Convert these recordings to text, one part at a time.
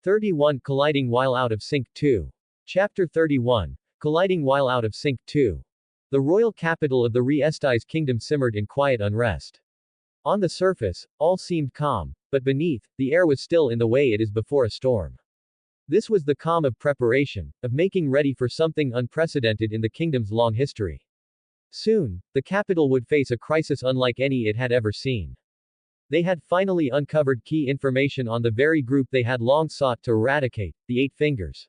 31 Colliding while out of sync 2. Chapter 31. Colliding while out of sync 2. The royal capital of the Re-Estais kingdom simmered in quiet unrest. On the surface, all seemed calm, but beneath, the air was still in the way it is before a storm. This was the calm of preparation, of making ready for something unprecedented in the kingdom's long history. Soon, the capital would face a crisis unlike any it had ever seen. They had finally uncovered key information on the very group they had long sought to eradicate, the Eight Fingers.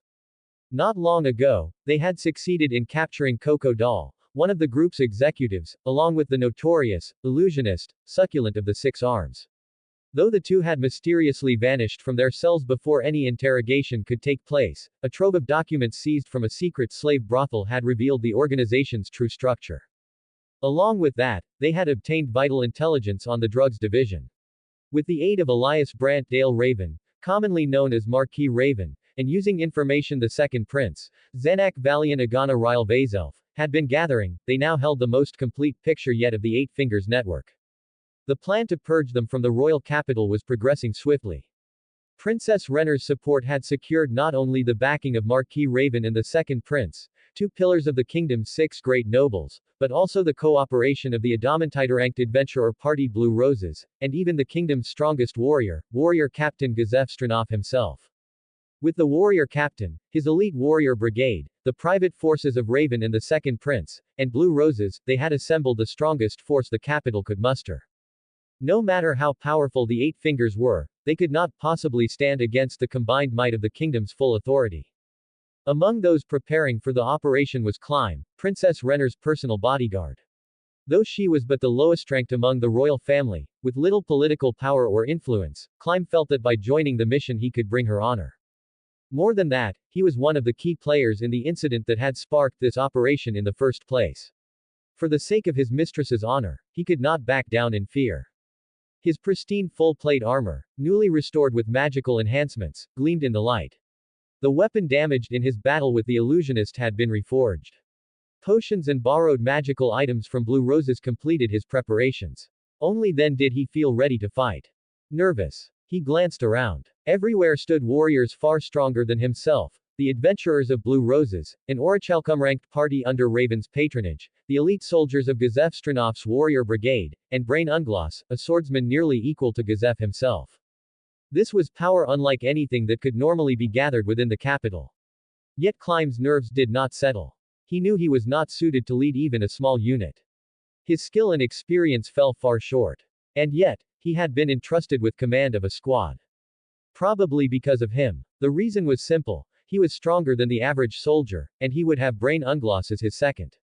Not long ago, they had succeeded in capturing Coco Doll, one of the group's executives, along with the notorious, illusionist, Succulent of the Six Arms. Though the two had mysteriously vanished from their cells before any interrogation could take place, a trove of documents seized from a secret slave brothel had revealed the organization's true structure. Along with that, they had obtained vital intelligence on the drugs division. With the aid of Elias Brant Dale Raven, commonly known as Marquis Raven, and using information the Second Prince, Zanak Valian Agana Ryle Vazelf, had been gathering, they now held the most complete picture yet of the Eight Fingers network. The plan to purge them from the royal capital was progressing swiftly. Princess Renner's support had secured not only the backing of Marquis Raven and the Second Prince, two pillars of the kingdom's six great nobles, but also the cooperation of the Adamantite-ranked adventurer party Blue Roses, and even the kingdom's strongest warrior Captain Gazef Stranov himself. With the warrior captain, his elite warrior brigade, the private forces of Raven and the Second Prince, and Blue Roses, they had assembled the strongest force the capital could muster. No matter how powerful the Eight Fingers were, they could not possibly stand against the combined might of the kingdom's full authority. Among those preparing for the operation was Clyme, Princess Renner's personal bodyguard. Though she was but the lowest ranked among the royal family, with little political power or influence, Clyme felt that by joining the mission he could bring her honor. More than that, he was one of the key players in the incident that had sparked this operation in the first place. For the sake of his mistress's honor, he could not back down in fear. His pristine full-plate armor, newly restored with magical enhancements, gleamed in the light. The weapon damaged in his battle with the illusionist had been reforged. Potions and borrowed magical items from Blue Roses completed his preparations. Only then did he feel ready to fight. Nervous. He glanced around. Everywhere stood warriors far stronger than himself, the adventurers of Blue Roses, an Orichalcum-ranked party under Raven's patronage, the elite soldiers of Gazef Stranov's warrior brigade, and Brain Unglas, a swordsman nearly equal to Gazef himself. This was power unlike anything that could normally be gathered within the capital. Yet Clyme's nerves did not settle. He knew he was not suited to lead even a small unit. His skill and experience fell far short. And yet, he had been entrusted with command of a squad. Probably because of him. The reason was simple, he was stronger than the average soldier, and he would have Brain Unglas as his second.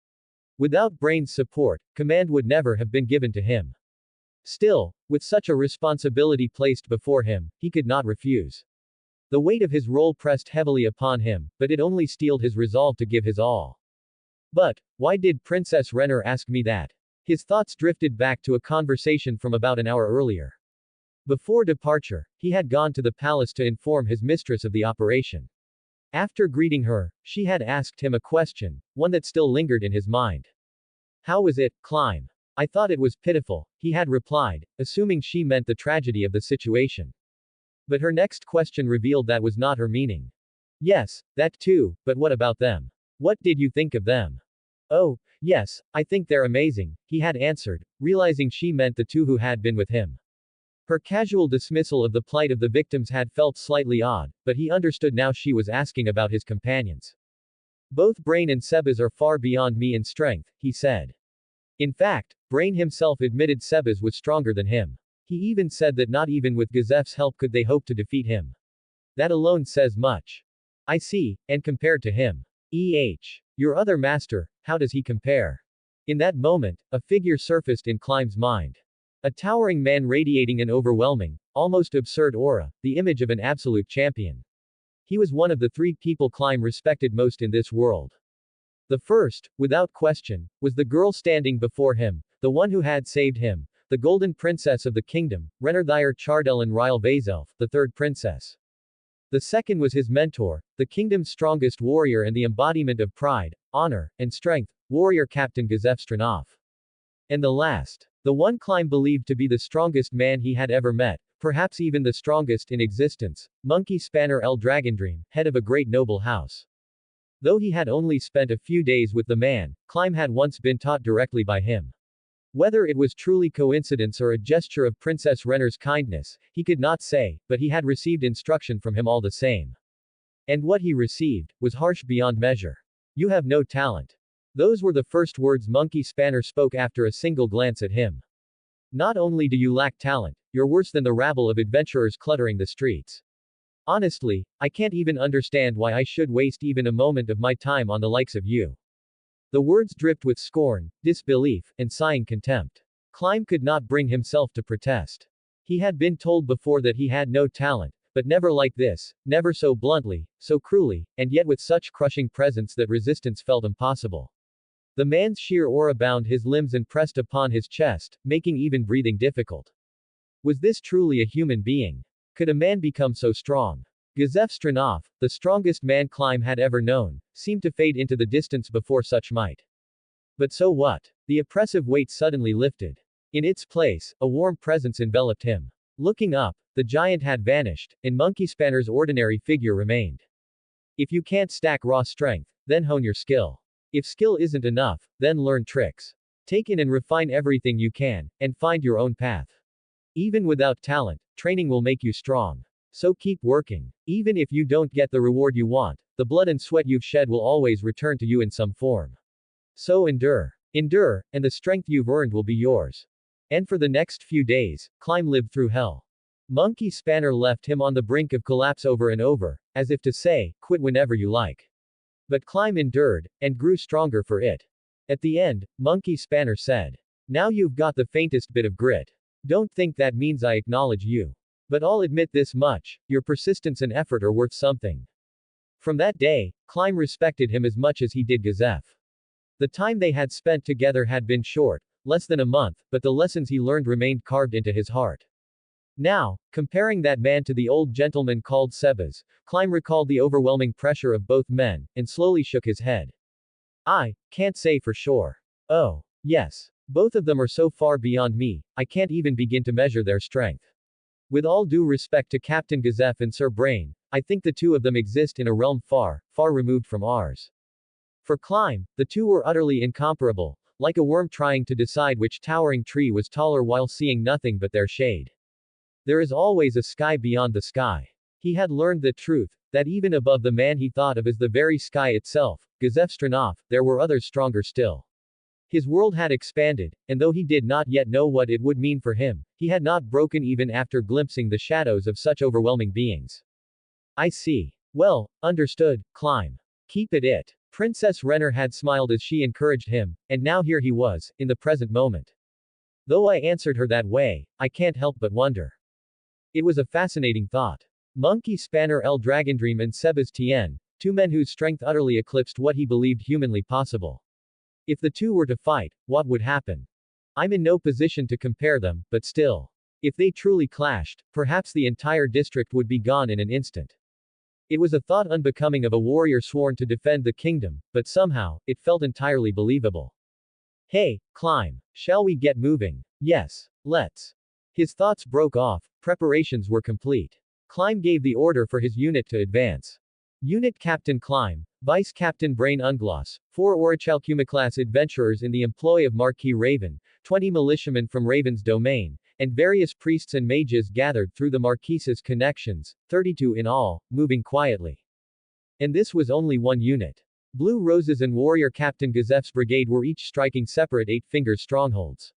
Without Brain's support, command would never have been given to him. Still, with such a responsibility placed before him, he could not refuse. The weight of his role pressed heavily upon him, but it only steeled his resolve to give his all. But, why did Princess Renner ask me that? His thoughts drifted back to a conversation from about an hour earlier. Before departure, he had gone to the palace to inform his mistress of the operation. After greeting her, she had asked him a question, one that still lingered in his mind. How was it, Clyme? I thought it was pitiful, he had replied, assuming she meant the tragedy of the situation. But her next question revealed that was not her meaning. Yes, that too, but what about them? What did you think of them? Oh, yes, I think they're amazing, he had answered, realizing she meant the two who had been with him. Her casual dismissal of the plight of the victims had felt slightly odd, but he understood now she was asking about his companions. Both Brain and Sebas are far beyond me in strength, he said. In fact, Brain himself admitted Sebas was stronger than him. He even said that not even with Gazef's help could they hope to defeat him. That alone says much. I see, and compared to him. Your other master, how does he compare? In that moment, a figure surfaced in Clyme's mind. A towering man radiating an overwhelming, almost absurd aura, the image of an absolute champion. He was one of the three people Clyme respected most in this world. The first, without question, was the girl standing before him, the one who had saved him, the golden princess of the kingdom, Rennerthyre Chardellen Ryle Vazelf, the third princess. The second was his mentor, the kingdom's strongest warrior and the embodiment of pride, honor, and strength, warrior Captain Gazef Stranov. And the last, the one Clyme believed to be the strongest man he had ever met, perhaps even the strongest in existence, Monkey Spanner El Dragondream, head of a great noble house. Though he had only spent a few days with the man, Climb had once been taught directly by him. Whether it was truly coincidence or a gesture of Princess Renner's kindness, he could not say, but he had received instruction from him all the same. And what he received was harsh beyond measure. You have no talent. Those were the first words Monkey Spanner spoke after a single glance at him. Not only do you lack talent, you're worse than the rabble of adventurers cluttering the streets. Honestly, I can't even understand why I should waste even a moment of my time on the likes of you. The words dripped with scorn, disbelief, and sighing contempt. Climb could not bring himself to protest. He had been told before that he had no talent, but never like this, never so bluntly, so cruelly, and yet with such crushing presence that resistance felt impossible. The man's sheer aura bound his limbs and pressed upon his chest, making even breathing difficult. Was this truly a human being? Could a man become so strong? Gazef Stranov, the strongest man Climb had ever known, seemed to fade into the distance before such might. But so what? The oppressive weight suddenly lifted. In its place, a warm presence enveloped him. Looking up, the giant had vanished, and Monkey Spanner's ordinary figure remained. If you can't stack raw strength, then hone your skill. If skill isn't enough, then learn tricks. Take in and refine everything you can, and find your own path. Even without talent, training will make you strong. So keep working. Even if you don't get the reward you want, the blood and sweat you've shed will always return to you in some form. So endure. Endure, and the strength you've earned will be yours. And for the next few days, Climb lived through hell. Monkey Spanner left him on the brink of collapse over and over, as if to say, quit whenever you like. But Climb endured, and grew stronger for it. At the end, Monkey Spanner said, now you've got the faintest bit of grit. Don't think that means I acknowledge you. But I'll admit this much, your persistence and effort are worth something. From that day, Climb respected him as much as he did Gazef. The time they had spent together had been short, less than a month, but the lessons he learned remained carved into his heart. Now, comparing that man to the old gentleman called Sebas, Climb recalled the overwhelming pressure of both men, and slowly shook his head. I can't say for sure. Oh, yes. Both of them are so far beyond me, I can't even begin to measure their strength. With all due respect to Captain Gazef and Sir Brain, I think the two of them exist in a realm far, far removed from ours. For Climb, the two were utterly incomparable, like a worm trying to decide which towering tree was taller while seeing nothing but their shade. There is always a sky beyond the sky. He had learned the truth, that even above the man he thought of as the very sky itself, Gazef Stranov, there were others stronger still. His world had expanded, and though he did not yet know what it would mean for him, he had not broken even after glimpsing the shadows of such overwhelming beings. I see. Well, understood, Climb. Keep it. Princess Renner had smiled as she encouraged him, and now here he was, in the present moment. Though I answered her that way, I can't help but wonder. It was a fascinating thought. Monkey Spanner El Dragondream and Sebas Tien, two men whose strength utterly eclipsed what he believed humanly possible. If the two were to fight, what would happen? I'm in no position to compare them, but still. If they truly clashed, perhaps the entire district would be gone in an instant. It was a thought unbecoming of a warrior sworn to defend the kingdom, but somehow, it felt entirely believable. Hey, Climb. Shall we get moving? Yes. Let's. His thoughts broke off, preparations were complete. Climb gave the order for his unit to advance. Unit Captain Climb, Vice Captain Brain Ungloss, 4 Orichalcuma-class adventurers in the employ of Marquis Raven, 20 militiamen from Raven's domain, and various priests and mages gathered through the Marquis's connections, 32 in all, moving quietly. And this was only one unit. Blue Roses and Warrior Captain Gazef's brigade were each striking separate 8-finger strongholds.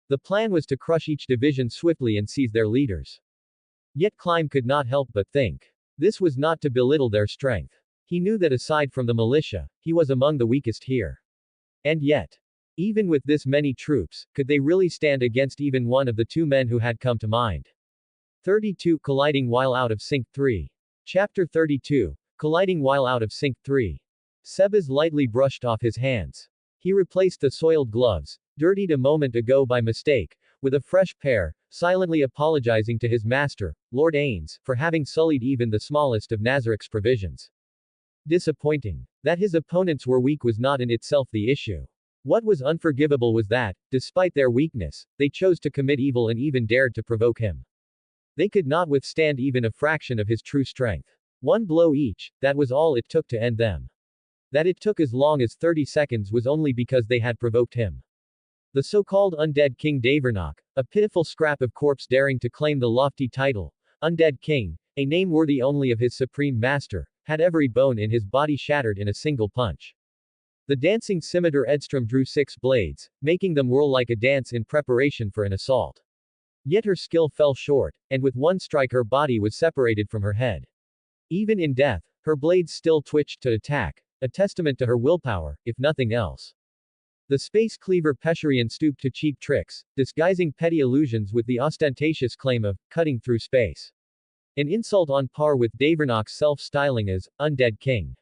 The plan was to crush each division swiftly and seize their leaders. Yet Climb could not help but think. This was not to belittle their strength. He knew that aside from the militia, he was among the weakest here. And yet, even with this many troops, could they really stand against even one of the two men who had come to mind? 32 Colliding while out of sync 3. Chapter 32. Colliding while out of sync 3. Sebas lightly brushed off his hands. He replaced the soiled gloves, dirtied a moment ago by mistake, with a fresh pair, silently apologizing to his master, Lord Ains, for having sullied even the smallest of Nazarik's provisions. Disappointing. That his opponents were weak was not in itself the issue. What was unforgivable was that, despite their weakness, they chose to commit evil and even dared to provoke him. They could not withstand even a fraction of his true strength. One blow each, that was all it took to end them. That it took as long as 30 seconds was only because they had provoked him. The so-called undead King Davernok, a pitiful scrap of corpse daring to claim the lofty title, Undead King, a name worthy only of his supreme master, had every bone in his body shattered in a single punch. The dancing scimitar Edstrom drew 6 blades, making them whirl like a dance in preparation for an assault. Yet her skill fell short, and with one strike her body was separated from her head. Even in death, her blades still twitched to attack, a testament to her willpower, if nothing else. The space cleaver Pesherian stooped to cheap tricks, disguising petty illusions with the ostentatious claim of cutting through space. An insult on par with Davernok's self-styling as Undead King.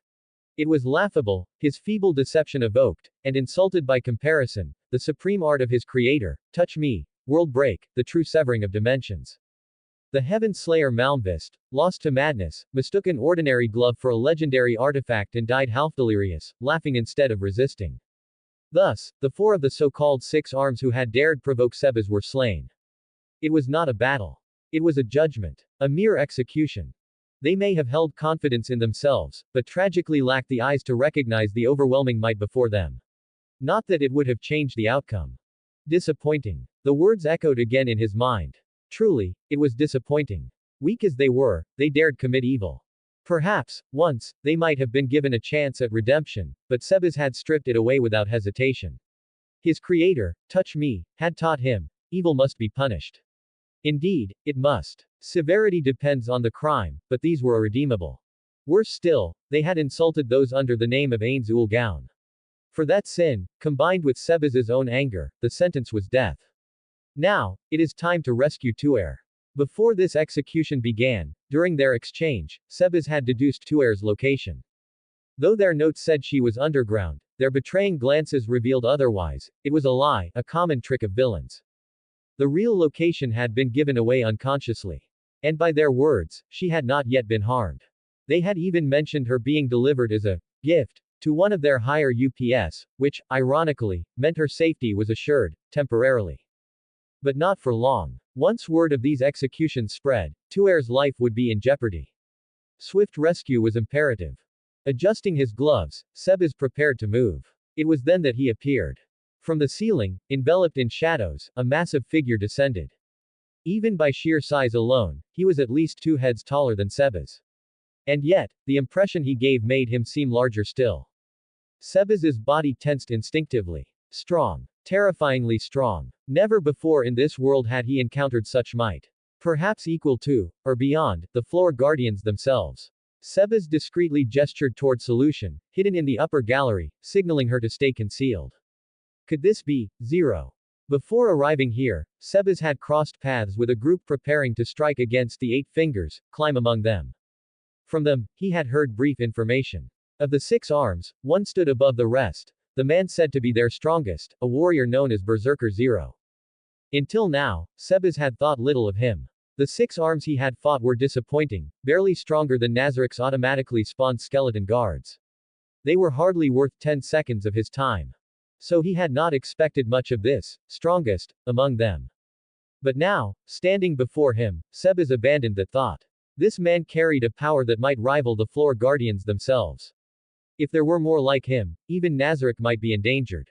It was laughable, his feeble deception evoked, and insulted by comparison, the supreme art of his creator, touch me, world break, the true severing of dimensions. The Heaven Slayer Malmvist, lost to madness, mistook an ordinary glove for a legendary artifact and died half delirious, laughing instead of resisting. Thus, the 4 of the so-called 6 arms who had dared provoke Sebas were slain. It was not a battle. It was a judgment. A mere execution. They may have held confidence in themselves, but tragically lacked the eyes to recognize the overwhelming might before them. Not that it would have changed the outcome. Disappointing. The words echoed again in his mind. Truly, it was disappointing. Weak as they were, they dared commit evil. Perhaps, once, they might have been given a chance at redemption, but Sebas had stripped it away without hesitation. His creator, touch me, had taught him, evil must be punished. Indeed, it must. Severity depends on the crime, but these were irredeemable. Worse still, they had insulted those under the name of Ains ul Gaun. For that sin, combined with Sebas's own anger, the sentence was death. Now, it is time to rescue Tuer. Before this execution began, during their exchange, Sebas had deduced Tuer's location. Though their notes said she was underground, their betraying glances revealed otherwise. It was a lie, a common trick of villains. The real location had been given away unconsciously. And by their words, she had not yet been harmed. They had even mentioned her being delivered as a gift to one of their higher UPS, which, ironically, meant her safety was assured, temporarily. But not for long. Once word of these executions spread, Tuer's life would be in jeopardy. Swift rescue was imperative. Adjusting his gloves, Sebas prepared to move. It was then that he appeared. From the ceiling, enveloped in shadows, a massive figure descended. Even by sheer size alone, he was at least 2 heads taller than Sebas. And yet, the impression he gave made him seem larger still. Sebas's body tensed instinctively. Strong. Terrifyingly strong. Never before in this world had he encountered such might. Perhaps equal to, or beyond, the floor guardians themselves. Sebas discreetly gestured toward Solution, hidden in the upper gallery, signaling her to stay concealed. Could this be, Zero? Before arriving here, Sebas had crossed paths with a group preparing to strike against the 8 fingers, climb among them. From them, he had heard brief information. Of the 6 arms, one stood above the rest, the man said to be their strongest, a warrior known as Berserker Zero. Until now, Sebas had thought little of him. The 6 arms he had fought were disappointing, barely stronger than Nazarik's automatically spawned skeleton guards. They were hardly worth 10 seconds of his time. So he had not expected much of this, strongest, among them. But now, standing before him, Sebas abandoned that thought. This man carried a power that might rival the floor guardians themselves. If there were more like him, even Nazarik might be endangered.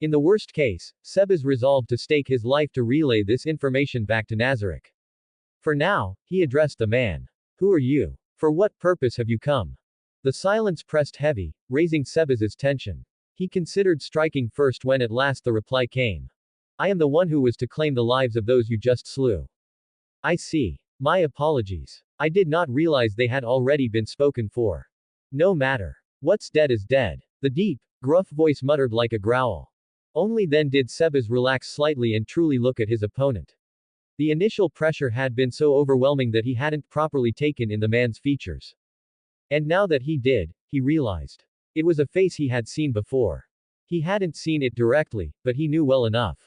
In the worst case, Sebas resolved to stake his life to relay this information back to Nazarik. For now, he addressed the man. Who are you? For what purpose have you come? The silence pressed heavy, raising Sebas's tension. He considered striking first when at last the reply came. I am the one who was to claim the lives of those you just slew. I see. My apologies. I did not realize they had already been spoken for. No matter. What's dead is dead. The deep, gruff voice muttered like a growl. Only then did Sebas relax slightly and truly look at his opponent. The initial pressure had been so overwhelming that he hadn't properly taken in the man's features. And now that he did, he realized. It was a face he had seen before. He hadn't seen it directly, but he knew well enough.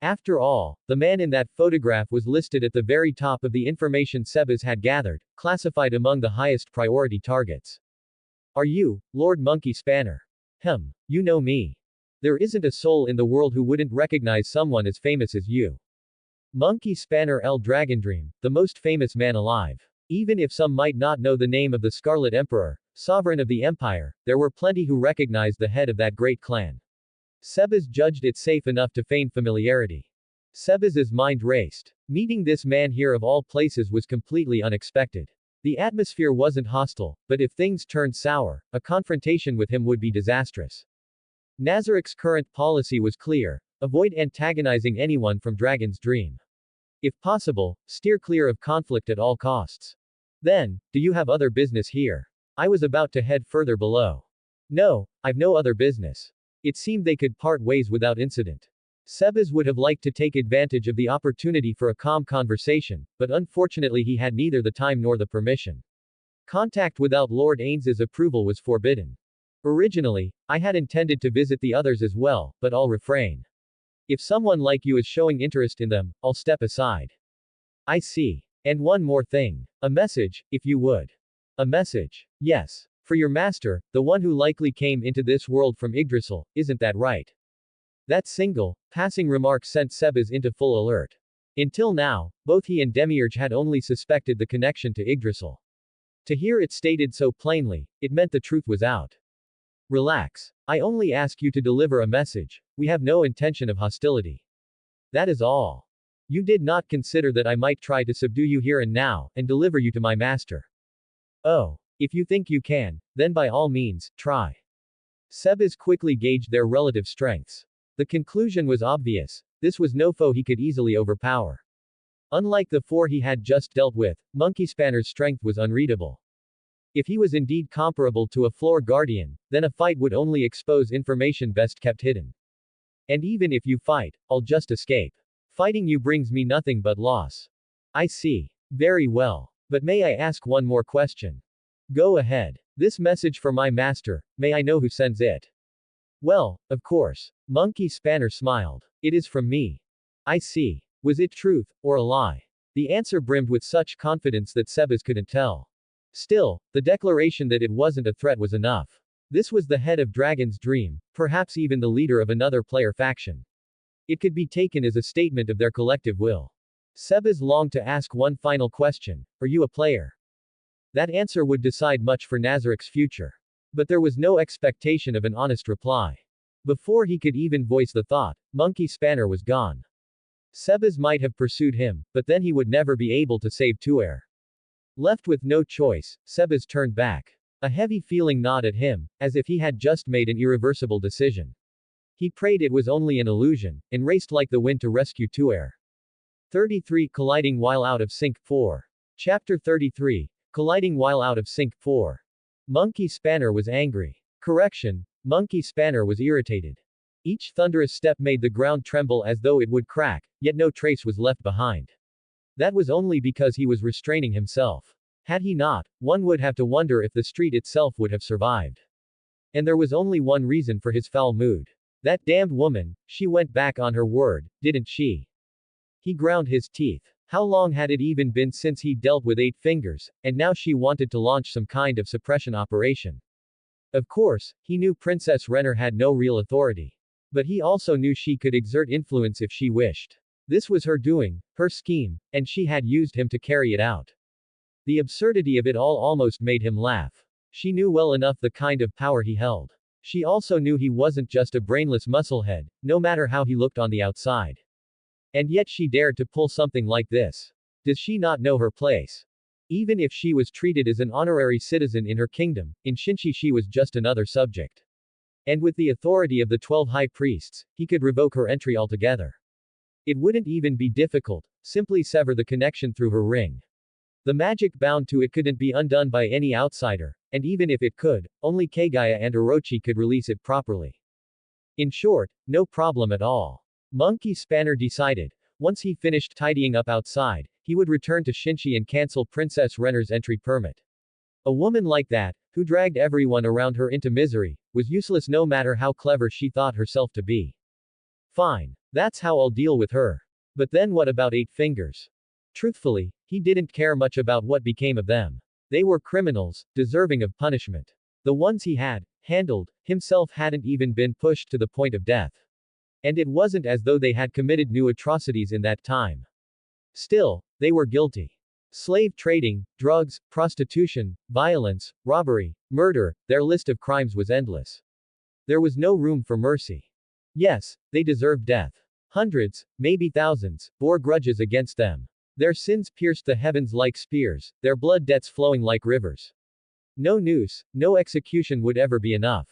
After all, the man in that photograph was listed at the very top of the information Sebas had gathered, classified among the highest priority targets. Are you, Lord Monkey Spanner? You know me. There isn't a soul in the world who wouldn't recognize someone as famous as you. Monkey Spanner El Dragondream, the most famous man alive. Even if some might not know the name of the Scarlet Emperor, sovereign of the empire, there were plenty who recognized the head of that great clan. Sebas judged it safe enough to feign familiarity. Sebas's mind raced. Meeting this man here of all places was completely unexpected. The atmosphere wasn't hostile, but if things turned sour, a confrontation with him would be disastrous. Nazarik's current policy was clear: avoid antagonizing anyone from Dragon's Dream. If possible, steer clear of conflict at all costs. Then, do you have other business here? I was about to head further below. No, I've no other business. It seemed they could part ways without incident. Sebas would have liked to take advantage of the opportunity for a calm conversation, but unfortunately he had neither the time nor the permission. Contact without Lord Ains's approval was forbidden. Originally, I had intended to visit the others as well, but I'll refrain. If someone like you is showing interest in them, I'll step aside. I see. And one more thing. A message, if you would. A message. Yes. For your master, the one who likely came into this world from Yggdrasil, isn't that right? That single, passing remark sent Sebas into full alert. Until now, both he and Demiurge had only suspected the connection to Yggdrasil. To hear it stated so plainly, it meant the truth was out. Relax. I only ask you to deliver a message. We have no intention of hostility. That is all. You did not consider that I might try to subdue you here and now, and deliver you to my master. Oh. If you think you can, then by all means, try. Sebas quickly gauged their relative strengths. The conclusion was obvious: this was no foe he could easily overpower. Unlike the four he had just dealt with, Monkey Spanner's strength was unreadable. If he was indeed comparable to a floor guardian, then a fight would only expose information best kept hidden. And even if you fight, I'll just escape. Fighting you brings me nothing but loss. I see. Very well. But may I ask one more question? Go ahead. This message for my master, may I know who sends it? Well, of course. Monkey Spanner smiled. It is from me. I see. Was it truth, or a lie? The answer brimmed with such confidence that Sebas couldn't tell. Still, the declaration that it wasn't a threat was enough. This was the head of Dragon's Dream, perhaps even the leader of another player faction. It could be taken as a statement of their collective will. Sebas longed to ask one final question: are you a player? That answer would decide much for Nazarik's future. But there was no expectation of an honest reply. Before he could even voice the thought, Monkey Spanner was gone. Sebas might have pursued him, but then he would never be able to save Tuer. Left with no choice, Sebas turned back. A heavy feeling gnawed at him, as if he had just made an irreversible decision. He prayed it was only an illusion, and raced like the wind to rescue Tuer. 33. Colliding while out of sync 4. Chapter 33. Colliding while out of sync 4. Monkey Spanner was angry. Correction, Monkey Spanner was irritated. Each thunderous step made the ground tremble as though it would crack, yet no trace was left behind. That was only because he was restraining himself. Had he not, one would have to wonder if the street itself would have survived. And there was only one reason for his foul mood. That damned woman, she went back on her word, didn't she? He ground his teeth. How long had it even been since he dealt with 8 fingers, and now she wanted to launch some kind of suppression operation. Of course, he knew Princess Renner had no real authority. But he also knew she could exert influence if she wished. This was her doing, her scheme, and she had used him to carry it out. The absurdity of it all almost made him laugh. She knew well enough the kind of power he held. She also knew he wasn't just a brainless musclehead, no matter how he looked on the outside. And yet she dared to pull something like this. Does she not know her place? Even if she was treated as an honorary citizen in her kingdom, in Shinshi she was just another subject. And with the authority of the 12 high priests, he could revoke her entry altogether. It wouldn't even be difficult, simply sever the connection through her ring. The magic bound to it couldn't be undone by any outsider, and even if it could, only Kagaya and Orochi could release it properly. In short, no problem at all. Monkey Spanner decided. Once he finished tidying up outside, he would return to Shinshi and cancel Princess Renner's entry permit. A woman like that, who dragged everyone around her into misery, was useless no matter how clever she thought herself to be. Fine. That's how I'll deal with her. But then what about 8 fingers? Truthfully, he didn't care much about what became of them. They were criminals, deserving of punishment. The ones he had handled himself hadn't even been pushed to the point of death. And it wasn't as though they had committed new atrocities in that time. Still, they were guilty. Slave trading, drugs, prostitution, violence, robbery, murder, their list of crimes was endless. There was no room for mercy. Yes, they deserved death. Hundreds, maybe thousands, bore grudges against them. Their sins pierced the heavens like spears, their blood debts flowing like rivers. No noose, no execution would ever be enough.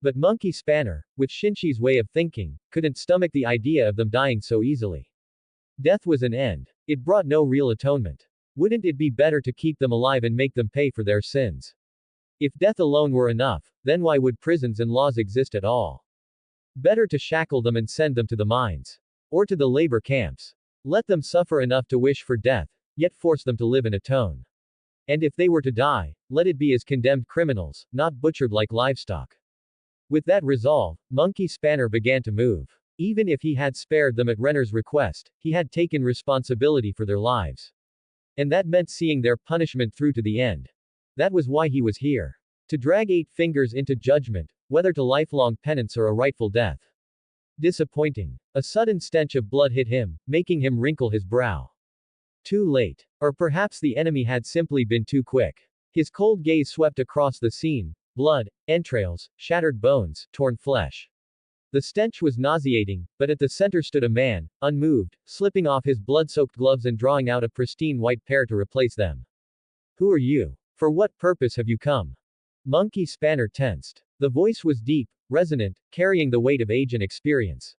But Monkey Spanner, with Shinshi's way of thinking, couldn't stomach the idea of them dying so easily. Death was an end. It brought no real atonement. Wouldn't it be better to keep them alive and make them pay for their sins? If death alone were enough, then why would prisons and laws exist at all? Better to shackle them and send them to the mines. Or to the labor camps. Let them suffer enough to wish for death, yet force them to live and atone. And if they were to die, let it be as condemned criminals, not butchered like livestock. With that resolve, Monkey Spanner began to move. Even if he had spared them at Renner's request, he had taken responsibility for their lives. And that meant seeing their punishment through to the end. That was why he was here. To drag 8 fingers into judgment, whether to lifelong penance or a rightful death. Disappointing. A sudden stench of blood hit him, making him wrinkle his brow. Too late. Or perhaps the enemy had simply been too quick. His cold gaze swept across the scene. Blood, entrails, shattered bones, torn flesh. The stench was nauseating, but at the center stood a man, unmoved, slipping off his blood-soaked gloves and drawing out a pristine white pair to replace them. Who are you? For what purpose have you come? Monkey Spanner tensed. The voice was deep, resonant, carrying the weight of age and experience.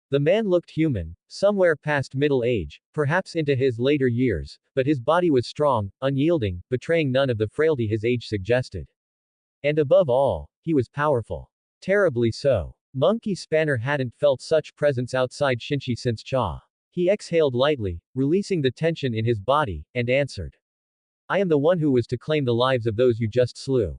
The man looked human, somewhere past middle age, perhaps into his later years, but his body was strong, unyielding, betraying none of the frailty his age suggested. And above all, he was powerful. Terribly so. Monkey Spanner hadn't felt such presence outside Shinshi since Cha. He exhaled lightly, releasing the tension in his body, and answered. I am the one who was to claim the lives of those you just slew.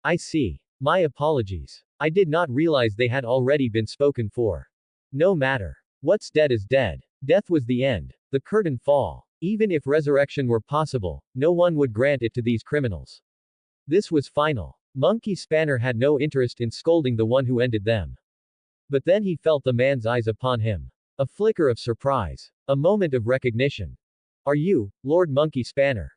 I see. My apologies. I did not realize they had already been spoken for. No matter. What's dead is dead. Death was the end. The curtain fall. Even if resurrection were possible, no one would grant it to these criminals. This was final. Monkey Spanner had no interest in scolding the one who ended them. But then he felt the man's eyes upon him. A flicker of surprise. A moment of recognition. Are you, Lord Monkey Spanner?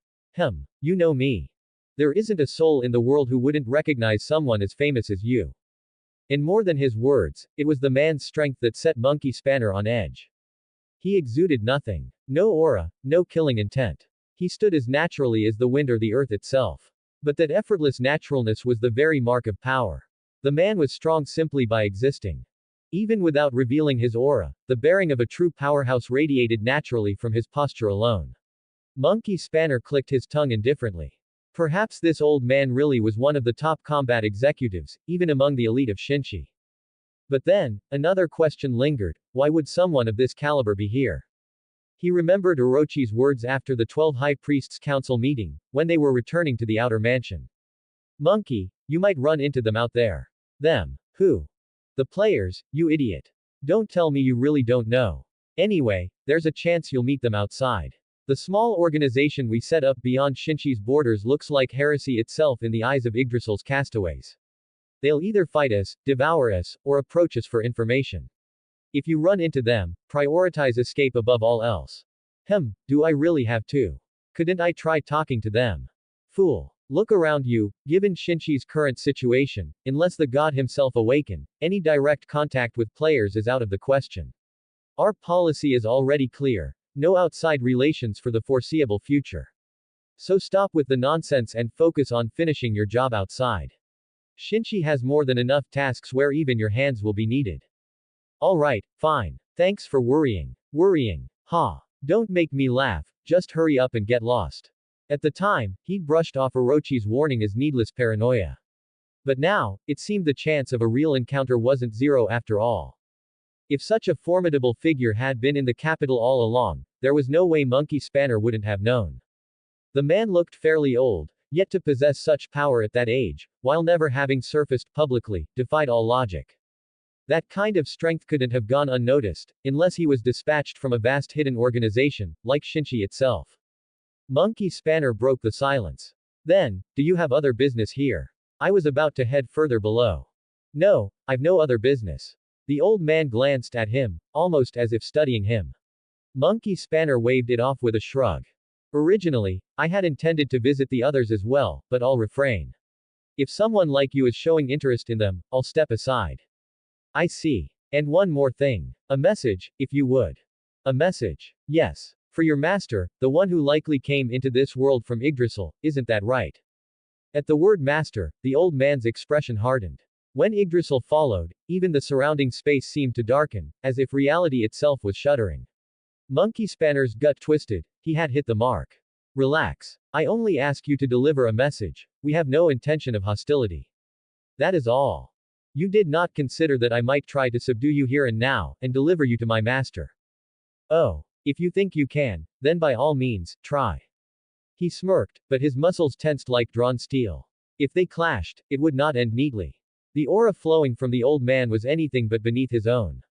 You know me. There isn't a soul in the world who wouldn't recognize someone as famous as you. And more than his words, it was the man's strength that set Monkey Spanner on edge. He exuded nothing. No aura, no killing intent. He stood as naturally as the wind or the earth itself. But that effortless naturalness was the very mark of power. The man was strong simply by existing. Even without revealing his aura, the bearing of a true powerhouse radiated naturally from his posture alone. Monkey Spanner clicked his tongue indifferently. Perhaps this old man really was one of the top combat executives, even among the elite of Shinshi. But then, another question lingered, why would someone of this caliber be here? He remembered Orochi's words after the 12 High Priests' Council meeting, when they were returning to the outer mansion. Monkey, you might run into them out there. Them. Who? The players, you idiot. Don't tell me you really don't know. Anyway, there's a chance you'll meet them outside. The small organization we set up beyond Shinshi's borders looks like heresy itself in the eyes of Yggdrasil's castaways. They'll either fight us, devour us, or approach us for information. If you run into them, prioritize escape above all else. Do I really have to? Couldn't I try talking to them? Fool. Look around you, given Shinshi's current situation, unless the god himself awaken, any direct contact with players is out of the question. Our policy is already clear. No outside relations for the foreseeable future. So stop with the nonsense and focus on finishing your job outside. Shinshi has more than enough tasks where even your hands will be needed. Alright, fine. Thanks for worrying. Worrying. Ha. Don't make me laugh, just hurry up and get lost. At the time, he'd brushed off Orochi's warning as needless paranoia. But now, it seemed the chance of a real encounter wasn't zero after all. If such a formidable figure had been in the capital all along, there was no way Monkey Spanner wouldn't have known. The man looked fairly old, yet to possess such power at that age, while never having surfaced publicly, defied all logic. That kind of strength couldn't have gone unnoticed, unless he was dispatched from a vast hidden organization, like Shinshi itself. Monkey Spanner broke the silence. Then, do you have other business here? I was about to head further below. No, I've no other business. The old man glanced at him, almost as if studying him. Monkey Spanner waved it off with a shrug. Originally, I had intended to visit the others as well, but I'll refrain. If someone like you is showing interest in them, I'll step aside. I see. And one more thing. A message, if you would. A message. Yes. For your master, the one who likely came into this world from Yggdrasil, isn't that right? At the word master, the old man's expression hardened. When Yggdrasil followed, even the surrounding space seemed to darken, as if reality itself was shuddering. Monkey Spanner's gut twisted, he had hit the mark. Relax. I only ask you to deliver a message. We have no intention of hostility. That is all. You did not consider that I might try to subdue you here and now, and deliver you to my master. Oh. If you think you can, then by all means, try. He smirked, but his muscles tensed like drawn steel. If they clashed, it would not end neatly. The aura flowing from the old man was anything but beneath his own.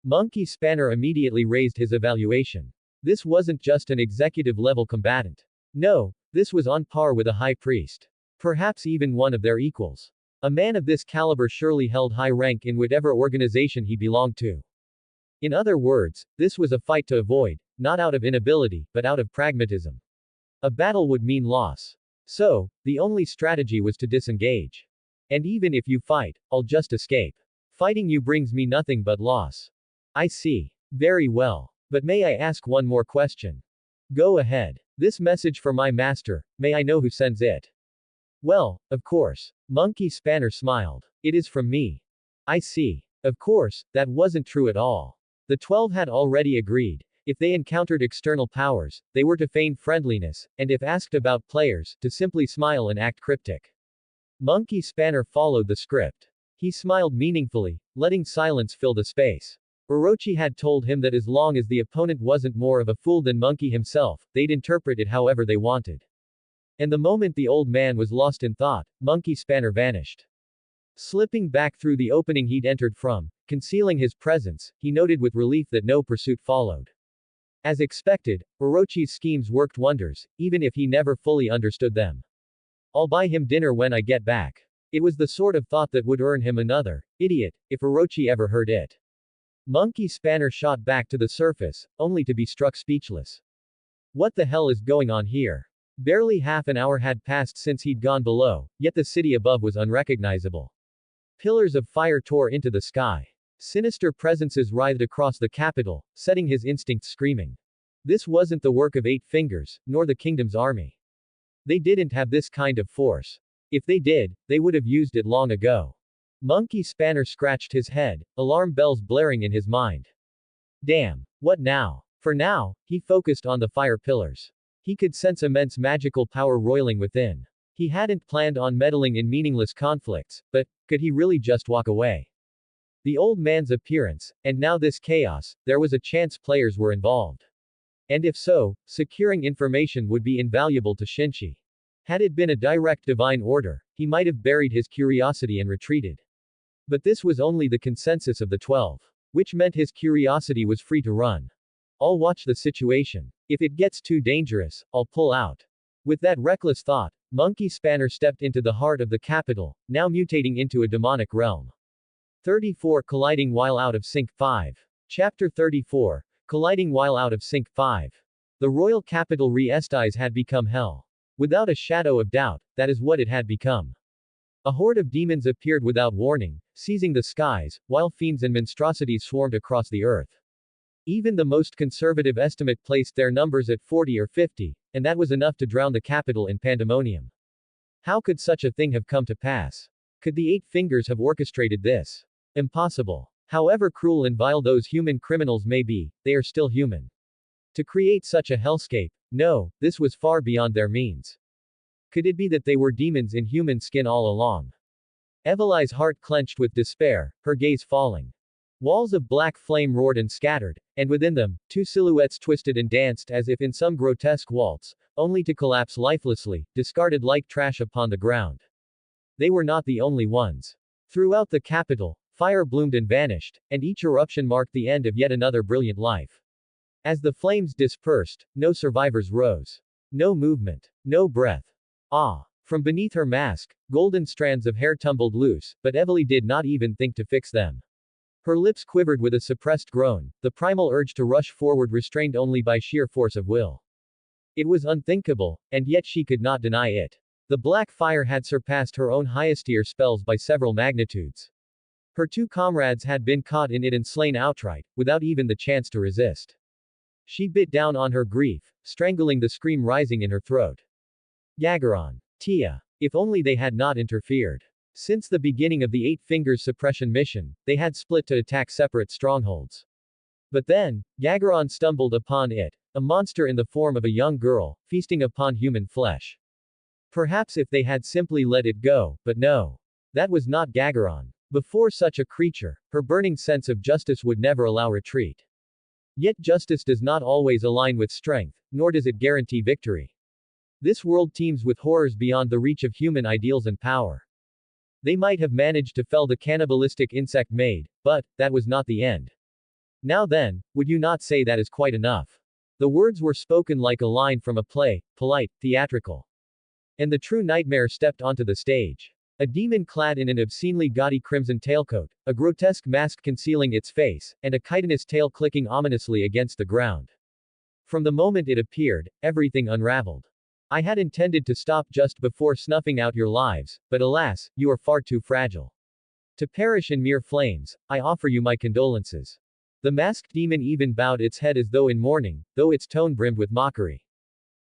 Monkey Spanner immediately raised his evaluation. This wasn't just an executive-level combatant. No, this was on par with a high priest. Perhaps even one of their equals. A man of this caliber surely held high rank in whatever organization he belonged to. In other words, this was a fight to avoid, not out of inability, but out of pragmatism. A battle would mean loss. So, the only strategy was to disengage. And even if you fight, I'll just escape. Fighting you brings me nothing but loss. I see. Very well. But may I ask one more question? Go ahead. This message for my master, may I know who sends it? Well, of course. Monkey Spanner smiled. It is from me. I see. Of course, that wasn't true at all. The 12 had already agreed. If they encountered external powers, they were to feign friendliness, and if asked about players, to simply smile and act cryptic. Monkey Spanner followed the script. He smiled meaningfully, letting silence fill the space. Orochi had told him that as long as the opponent wasn't more of a fool than Monkey himself, they'd interpret it however they wanted. And the moment the old man was lost in thought, Monkey Spanner vanished. Slipping back through the opening he'd entered from, concealing his presence, he noted with relief that no pursuit followed. As expected, Orochi's schemes worked wonders, even if he never fully understood them. I'll buy him dinner when I get back. It was the sort of thought that would earn him another idiot, if Orochi ever heard it. Monkey Spanner shot back to the surface, only to be struck speechless. What the hell is going on here? Barely half an hour had passed since he'd gone below, yet the city above was unrecognizable. Pillars of fire tore into the sky. Sinister presences writhed across the capital, setting his instincts screaming. This wasn't the work of 8 fingers, nor the kingdom's army. They didn't have this kind of force. If they did, they would have used it long ago. Monkey Spanner scratched his head, alarm bells blaring in his mind. Damn. What now? For now, he focused on the fire pillars. He could sense immense magical power roiling within. He hadn't planned on meddling in meaningless conflicts, but could he really just walk away? The old man's appearance, and now this chaos, there was a chance players were involved. And if so, securing information would be invaluable to Shinji. Had it been a direct divine order, he might have buried his curiosity and retreated. But this was only the consensus of the 12. Which meant his curiosity was free to run. I'll watch the situation. If it gets too dangerous, I'll pull out. With that reckless thought, Monkey Spanner stepped into the heart of the capital, now mutating into a demonic realm. 34 Colliding while out of sync 5. Chapter 34. Colliding while out of sync 5. The royal capital Re-Estais had become hell. Without a shadow of doubt, that is what it had become. A horde of demons appeared without warning, seizing the skies, while fiends and monstrosities swarmed across the earth. Even the most conservative estimate placed their numbers at 40 or 50, and that was enough to drown the capital in pandemonium. How could such a thing have come to pass? Could the 8 fingers have orchestrated this? Impossible. However cruel and vile those human criminals may be, they are still human. To create such a hellscape, no, this was far beyond their means. Could it be that they were demons in human skin all along? Evelai's heart clenched with despair, her gaze falling. Walls of black flame roared and scattered, and within them, 2 silhouettes twisted and danced as if in some grotesque waltz, only to collapse lifelessly, discarded like trash upon the ground. They were not the only ones. Throughout the capital, fire bloomed and vanished, and each eruption marked the end of yet another brilliant life. As the flames dispersed, no survivors rose. No movement. No breath. Ah! From beneath her mask, golden strands of hair tumbled loose, but Evely did not even think to fix them. Her lips quivered with a suppressed groan, the primal urge to rush forward restrained only by sheer force of will. It was unthinkable, and yet she could not deny it. The black fire had surpassed her own highest tier spells by several magnitudes. Her two comrades had been caught in it and slain outright, without even the chance to resist. She bit down on her grief, strangling the scream rising in her throat. Gagaron. Tia. If only they had not interfered. Since the beginning of the Eight Fingers suppression mission, they had split to attack separate strongholds. But then, Gagaron stumbled upon it, a monster in the form of a young girl, feasting upon human flesh. Perhaps if they had simply let it go, but no. That was not Gagaron. Before such a creature, her burning sense of justice would never allow retreat. Yet justice does not always align with strength, nor does it guarantee victory. This world teems with horrors beyond the reach of human ideals and power. They might have managed to fell the cannibalistic insect maid, but that was not the end. Now then, would you not say that is quite enough? The words were spoken like a line from a play, polite, theatrical. And the true nightmare stepped onto the stage. A demon clad in an obscenely gaudy crimson tailcoat, a grotesque mask concealing its face, and a chitinous tail clicking ominously against the ground. From the moment it appeared, everything unraveled. I had intended to stop just before snuffing out your lives, but alas, you are far too fragile. To perish in mere flames, I offer you my condolences. The masked demon even bowed its head as though in mourning, though its tone brimmed with mockery.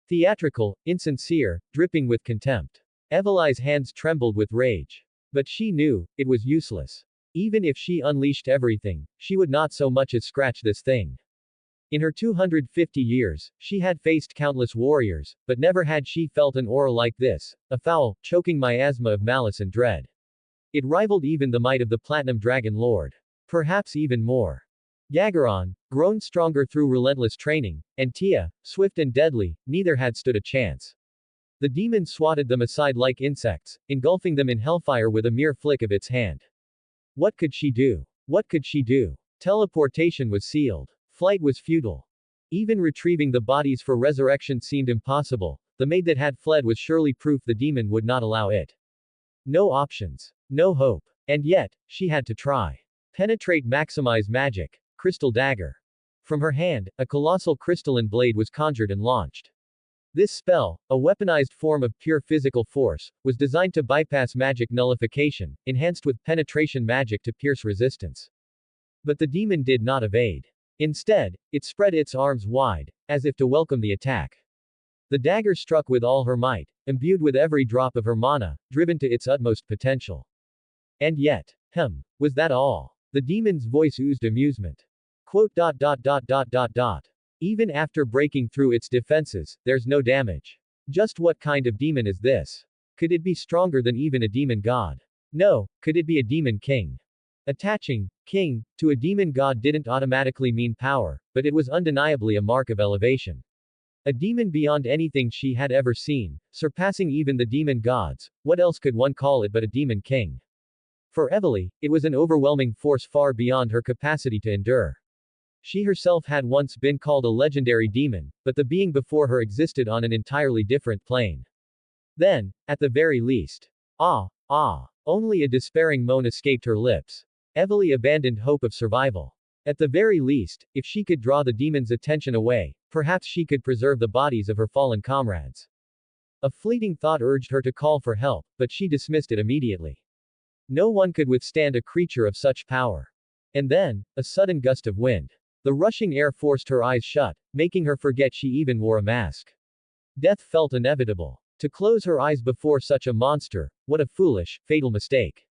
Theatrical, insincere, dripping with contempt. Eveli's hands trembled with rage. But she knew, it was useless. Even if she unleashed everything, she would not so much as scratch this thing. In her 250 years, she had faced countless warriors, but never had she felt an aura like this, a foul, choking miasma of malice and dread. It rivaled even the might of the Platinum Dragon Lord. Perhaps even more. Gagaron, grown stronger through relentless training, and Tia, swift and deadly, neither had stood a chance. The demon swatted them aside like insects, engulfing them in hellfire with a mere flick of its hand. What could she do? What could she do? Teleportation was sealed. Flight was futile. Even retrieving the bodies for resurrection seemed impossible. The maid that had fled was surely proof the demon would not allow it. No options. No hope. And yet, she had to try. Penetrate, maximize magic. Crystal dagger. From her hand, a colossal crystalline blade was conjured and launched. This spell, a weaponized form of pure physical force, was designed to bypass magic nullification, enhanced with penetration magic to pierce resistance. But the demon did not evade. Instead, it spread its arms wide, as if to welcome the attack. The dagger struck with all her might, imbued with every drop of her mana, driven to its utmost potential. And yet, was that all? The demon's voice oozed amusement. Quote. Even after breaking through its defenses, there's no damage. Just what kind of demon is this? Could it be stronger than even a demon god? No, could it be a demon king? Attaching king to a demon god didn't automatically mean power, but it was undeniably a mark of elevation. A demon beyond anything she had ever seen, surpassing even the demon gods. What else could one call it but a demon king? For Evely, it was an overwhelming force far beyond her capacity to endure. She herself had once been called a legendary demon, but the being before her existed on an entirely different plane. Then, at the very least, only a despairing moan escaped her lips. Evely abandoned hope of survival. At the very least, if she could draw the demon's attention away, perhaps she could preserve the bodies of her fallen comrades. A fleeting thought urged her to call for help, but she dismissed it immediately. No one could withstand a creature of such power. And then, a sudden gust of wind. The rushing air forced her eyes shut, making her forget she even wore a mask. Death felt inevitable. To close her eyes before such a monster, what a foolish, fatal mistake.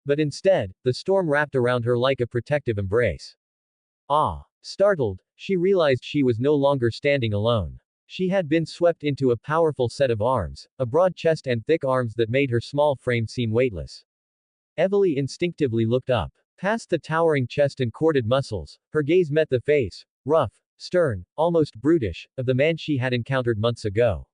But instead, the storm wrapped around her like a protective embrace. Startled, she realized she was no longer standing alone. She had been swept into a powerful set of arms, a broad chest and thick arms that made her small frame seem weightless. Evely instinctively looked up. Past the towering chest and corded muscles, her gaze met the face, rough, stern, almost brutish, of the man she had encountered months ago.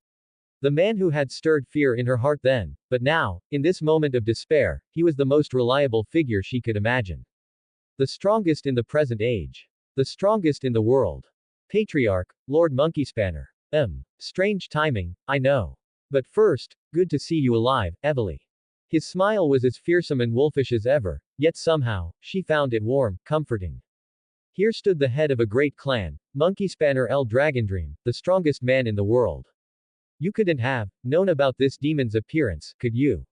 The man who had stirred fear in her heart then, but now, in this moment of despair, he was the most reliable figure she could imagine. The strongest in the present age. The strongest in the world. Patriarch, Lord Monkeyspanner. Strange timing, I know. But first, good to see you alive, Evely. His smile was as fearsome and wolfish as ever, yet somehow, she found it warm, comforting. Here stood the head of a great clan, Monkey Spanner El Dragondream, the strongest man in the world. You couldn't have known about this demon's appearance, could you?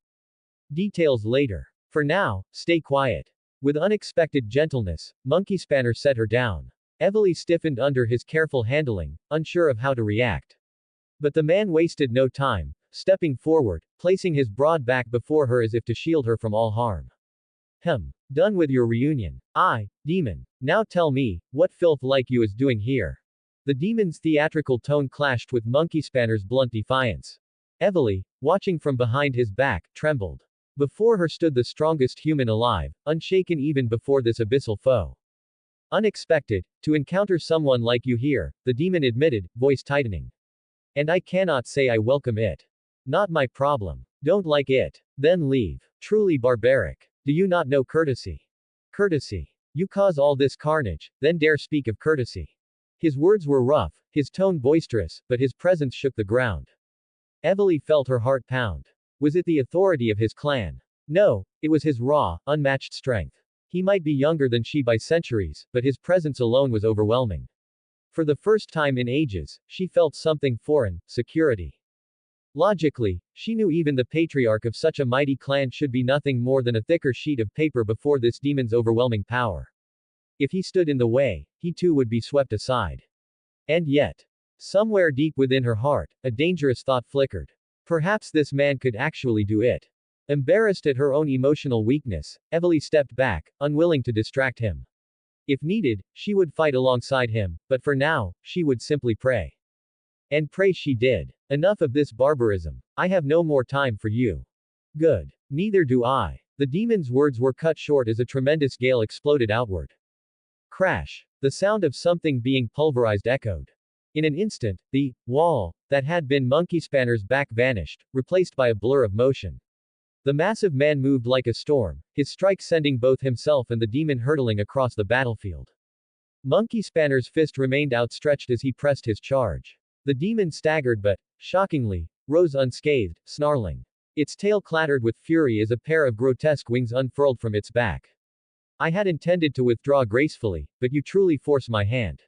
Details later. For now, stay quiet. With unexpected gentleness, Monkey Spanner set her down. Evely stiffened under his careful handling, unsure of how to react. But the man wasted no time, stepping forward, placing his broad back before her as if to shield her from all harm. Done with your reunion. Demon. Now tell me, what filth like you is doing here? The demon's theatrical tone clashed with Monkey Spanner's blunt defiance. Evely, watching from behind his back, trembled. Before her stood the strongest human alive, unshaken even before this abyssal foe. Unexpected, to encounter someone like you here, the demon admitted, voice tightening. And I cannot say I welcome it. Not my problem. Don't like it. Then leave. Truly barbaric. Do you not know courtesy? Courtesy. You cause all this carnage, then dare speak of courtesy. His words were rough, his tone boisterous, but his presence shook the ground. Evely felt her heart pound. Was it the authority of his clan? No, it was his raw, unmatched strength. He might be younger than she by centuries, but his presence alone was overwhelming. For the first time in ages, she felt something foreign, security. Logically, she knew even the patriarch of such a mighty clan should be nothing more than a thicker sheet of paper before this demon's overwhelming power. If he stood in the way, he too would be swept aside. And yet, somewhere deep within her heart, a dangerous thought flickered. Perhaps this man could actually do it. Embarrassed at her own emotional weakness, Evely stepped back, unwilling to distract him. If needed, she would fight alongside him, but for now, she would simply pray. And pray she did. Enough of this barbarism. I have no more time for you. Good. Neither do I. The demon's words were cut short as a tremendous gale exploded outward. Crash. The sound of something being pulverized echoed. In an instant, the wall that had been Monkey Spanner's back vanished, replaced by a blur of motion. The massive man moved like a storm, his strike sending both himself and the demon hurtling across the battlefield. Monkey Spanner's fist remained outstretched as he pressed his charge. The demon staggered but, shockingly, rose unscathed, snarling. Its tail clattered with fury as a pair of grotesque wings unfurled from its back. I had intended to withdraw gracefully, but you truly force my hand.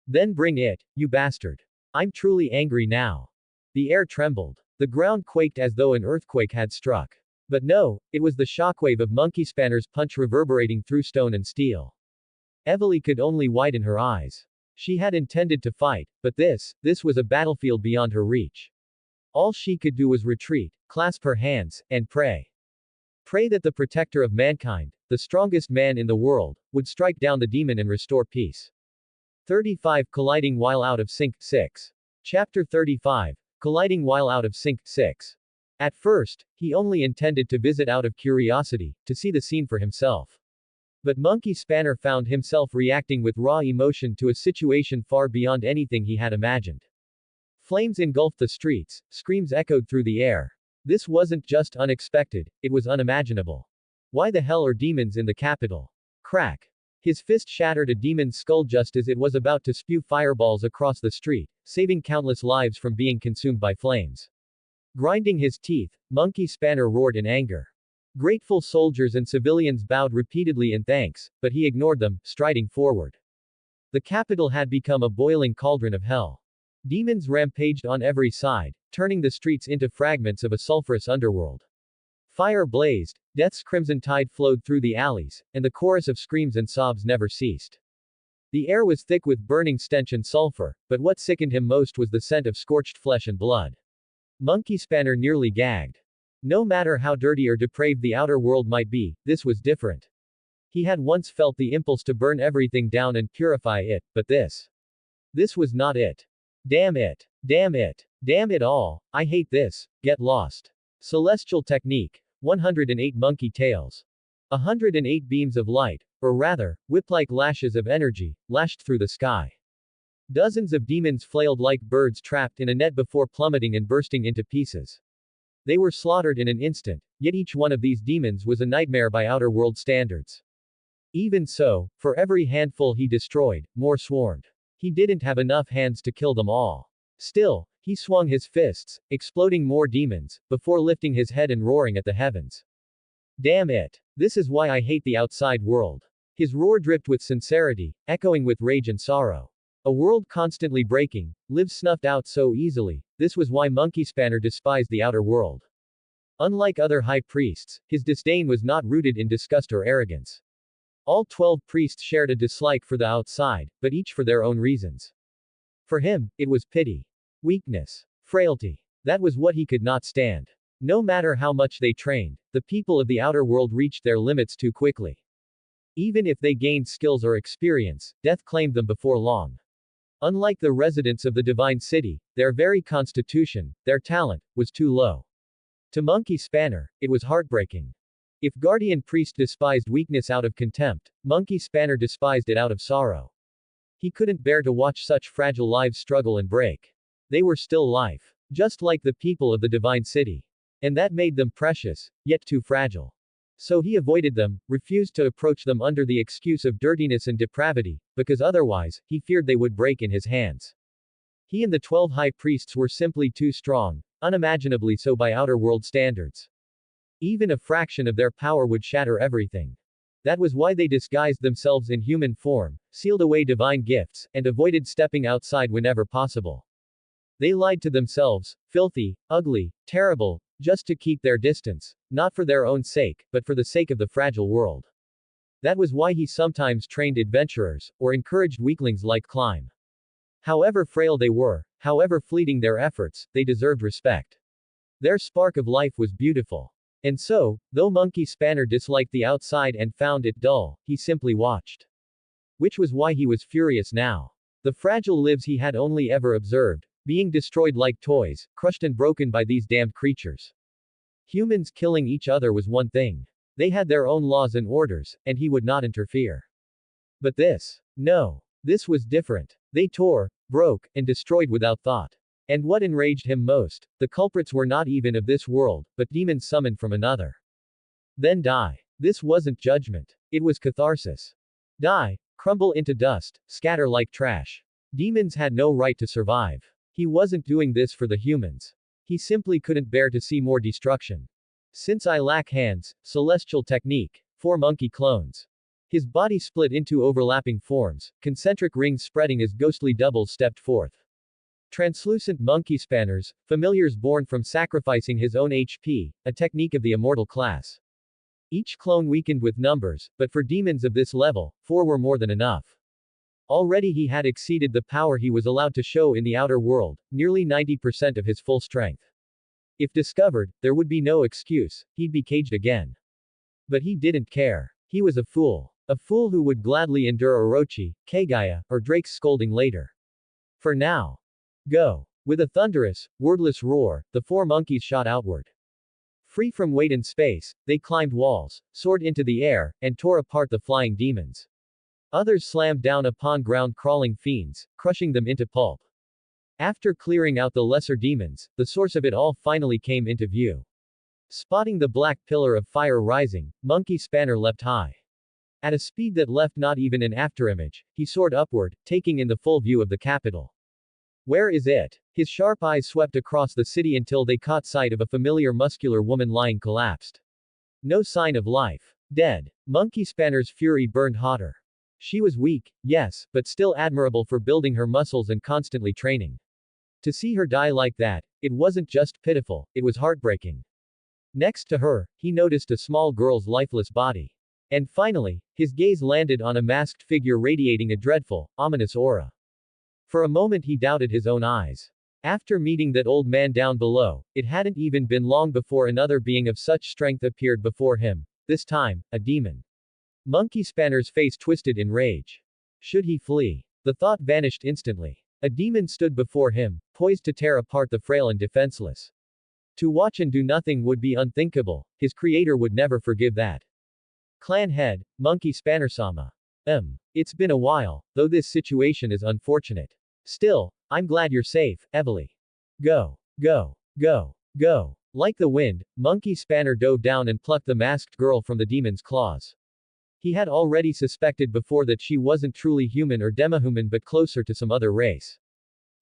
Then bring it, you bastard. I'm truly angry now. The air trembled. The ground quaked as though an earthquake had struck. But no, it was the shockwave of Monkey Spanner's punch reverberating through stone and steel. Evely could only widen her eyes. She had intended to fight, but this was a battlefield beyond her reach. All she could do was retreat, clasp her hands, and pray. Pray that the protector of mankind, the strongest man in the world, would strike down the demon and restore peace. 35 Colliding while out of sync, 6. Chapter 35. Colliding while out of sync, 6. At first, he only intended to visit out of curiosity, to see the scene for himself. But Monkey Spanner found himself reacting with raw emotion to a situation far beyond anything he had imagined. Flames engulfed the streets, screams echoed through the air. This wasn't just unexpected, it was unimaginable. Why the hell are demons in the capital? Crack. His fist shattered a demon's skull just as it was about to spew fireballs across the street, saving countless lives from being consumed by flames. Grinding his teeth, Monkey Spanner roared in anger. Grateful soldiers and civilians bowed repeatedly in thanks, but he ignored them, striding forward. The capital had become a boiling cauldron of hell. Demons rampaged on every side, turning the streets into fragments of a sulfurous underworld. Fire blazed, death's crimson tide flowed through the alleys, and the chorus of screams and sobs never ceased. The air was thick with burning stench and sulfur, but what sickened him most was the scent of scorched flesh and blood. Monkey Spanner nearly gagged. No matter how dirty or depraved the outer world might be, this was different. He had once felt the impulse to burn everything down and purify it, but this was not it. Damn it. Damn it. Damn it all. I hate this. Get lost. Celestial technique. 108 monkey tails. 108 beams of light, or rather, whip-like lashes of energy, lashed through the sky. Dozens of demons flailed like birds trapped in a net before plummeting and bursting into pieces. They were slaughtered in an instant, yet each one of these demons was a nightmare by outer world standards. Even so, for every handful he destroyed, more swarmed. He didn't have enough hands to kill them all. Still, He swung his fists, exploding more demons, before lifting his head and roaring at the heavens. Damn it. This is why I hate the outside world. His roar dripped with sincerity, echoing with rage and sorrow. A world constantly breaking, lives snuffed out so easily, this was why Monkey Spanner despised the outer world. Unlike other high priests, his disdain was not rooted in disgust or arrogance. All 12 priests shared a dislike for the outside, but each for their own reasons. For him, it was pity. Weakness. Frailty. That was what he could not stand. No matter how much they trained, the people of the outer world reached their limits too quickly. Even if they gained skills or experience, death claimed them before long. Unlike the residents of the divine city, their very constitution, their talent, was too low. To Monkey Spanner, it was heartbreaking. If Guardian Priest despised weakness out of contempt, Monkey Spanner despised it out of sorrow. He couldn't bear to watch such fragile lives struggle and break. They were still life. Just like the people of the divine city. And that made them precious, yet too fragile. So he avoided them, refused to approach them under the excuse of dirtiness and depravity, because otherwise, he feared they would break in his hands. He and the 12 high priests were simply too strong, unimaginably so by outer world standards. Even a fraction of their power would shatter everything. That was why they disguised themselves in human form, sealed away divine gifts, and avoided stepping outside whenever possible. They lied to themselves, filthy, ugly, terrible, just to keep their distance, not for their own sake, but for the sake of the fragile world. That was why he sometimes trained adventurers, or encouraged weaklings like Climb. However frail they were, however fleeting their efforts, they deserved respect. Their spark of life was beautiful. And so, though Monkey Spanner disliked the outside and found it dull, he simply watched. Which was why he was furious now. The fragile lives he had only ever observed, being destroyed like toys, crushed and broken by these damned creatures. Humans killing each other was one thing. They had their own laws and orders, and he would not interfere. But this. No. This was different. They tore, broke, and destroyed without thought. And what enraged him most, the culprits were not even of this world, but demons summoned from another. Then die. This wasn't judgment. It was catharsis. Die, crumble into dust, scatter like trash. Demons had no right to survive. He wasn't doing this for the humans. He simply couldn't bear to see more destruction. Since I lack hands, celestial technique, 4 monkey clones. His body split into overlapping forms, concentric rings spreading as ghostly doubles stepped forth. Translucent monkey spanners, familiars born from sacrificing his own HP, a technique of the immortal class. Each clone weakened with numbers, but for demons of this level, 4 were more than enough. Already he had exceeded the power he was allowed to show in the outer world, nearly 90% of his full strength. If discovered, there would be no excuse, he'd be caged again. But he didn't care. He was a fool. A fool who would gladly endure Orochi, Kagaya, or Drake's scolding later. For now. Go. With a thunderous, wordless roar, the 4 monkeys shot outward. Free from weight and space, they climbed walls, soared into the air, and tore apart the flying demons. Others slammed down upon ground-crawling fiends, crushing them into pulp. After clearing out the lesser demons, the source of it all finally came into view. Spotting the black pillar of fire rising, Monkey Spanner leapt high. At a speed that left not even an afterimage, he soared upward, taking in the full view of the capital. Where is it? His sharp eyes swept across the city until they caught sight of a familiar muscular woman lying collapsed. No sign of life. Dead. Monkey Spanner's fury burned hotter. She was weak, yes, but still admirable for building her muscles and constantly training. To see her die like that, it wasn't just pitiful, it was heartbreaking. Next to her, he noticed a small girl's lifeless body. And finally, his gaze landed on a masked figure radiating a dreadful, ominous aura. For a moment he doubted his own eyes. After meeting that old man down below, it hadn't even been long before another being of such strength appeared before him, this time, a demon. Monkey Spanner's face twisted in rage. Should he flee? The thought vanished instantly. A demon stood before him, poised to tear apart the frail and defenseless. To watch and do nothing would be unthinkable, his creator would never forgive that. Clan head, Monkey Spanner-sama. It's been a while, though this situation is unfortunate. Still, I'm glad you're safe, Evely. Go. Go. Go. Go. Like the wind, Monkey Spanner dove down and plucked the masked girl from the demon's claws. He had already suspected before that she wasn't truly human or demihuman but closer to some other race.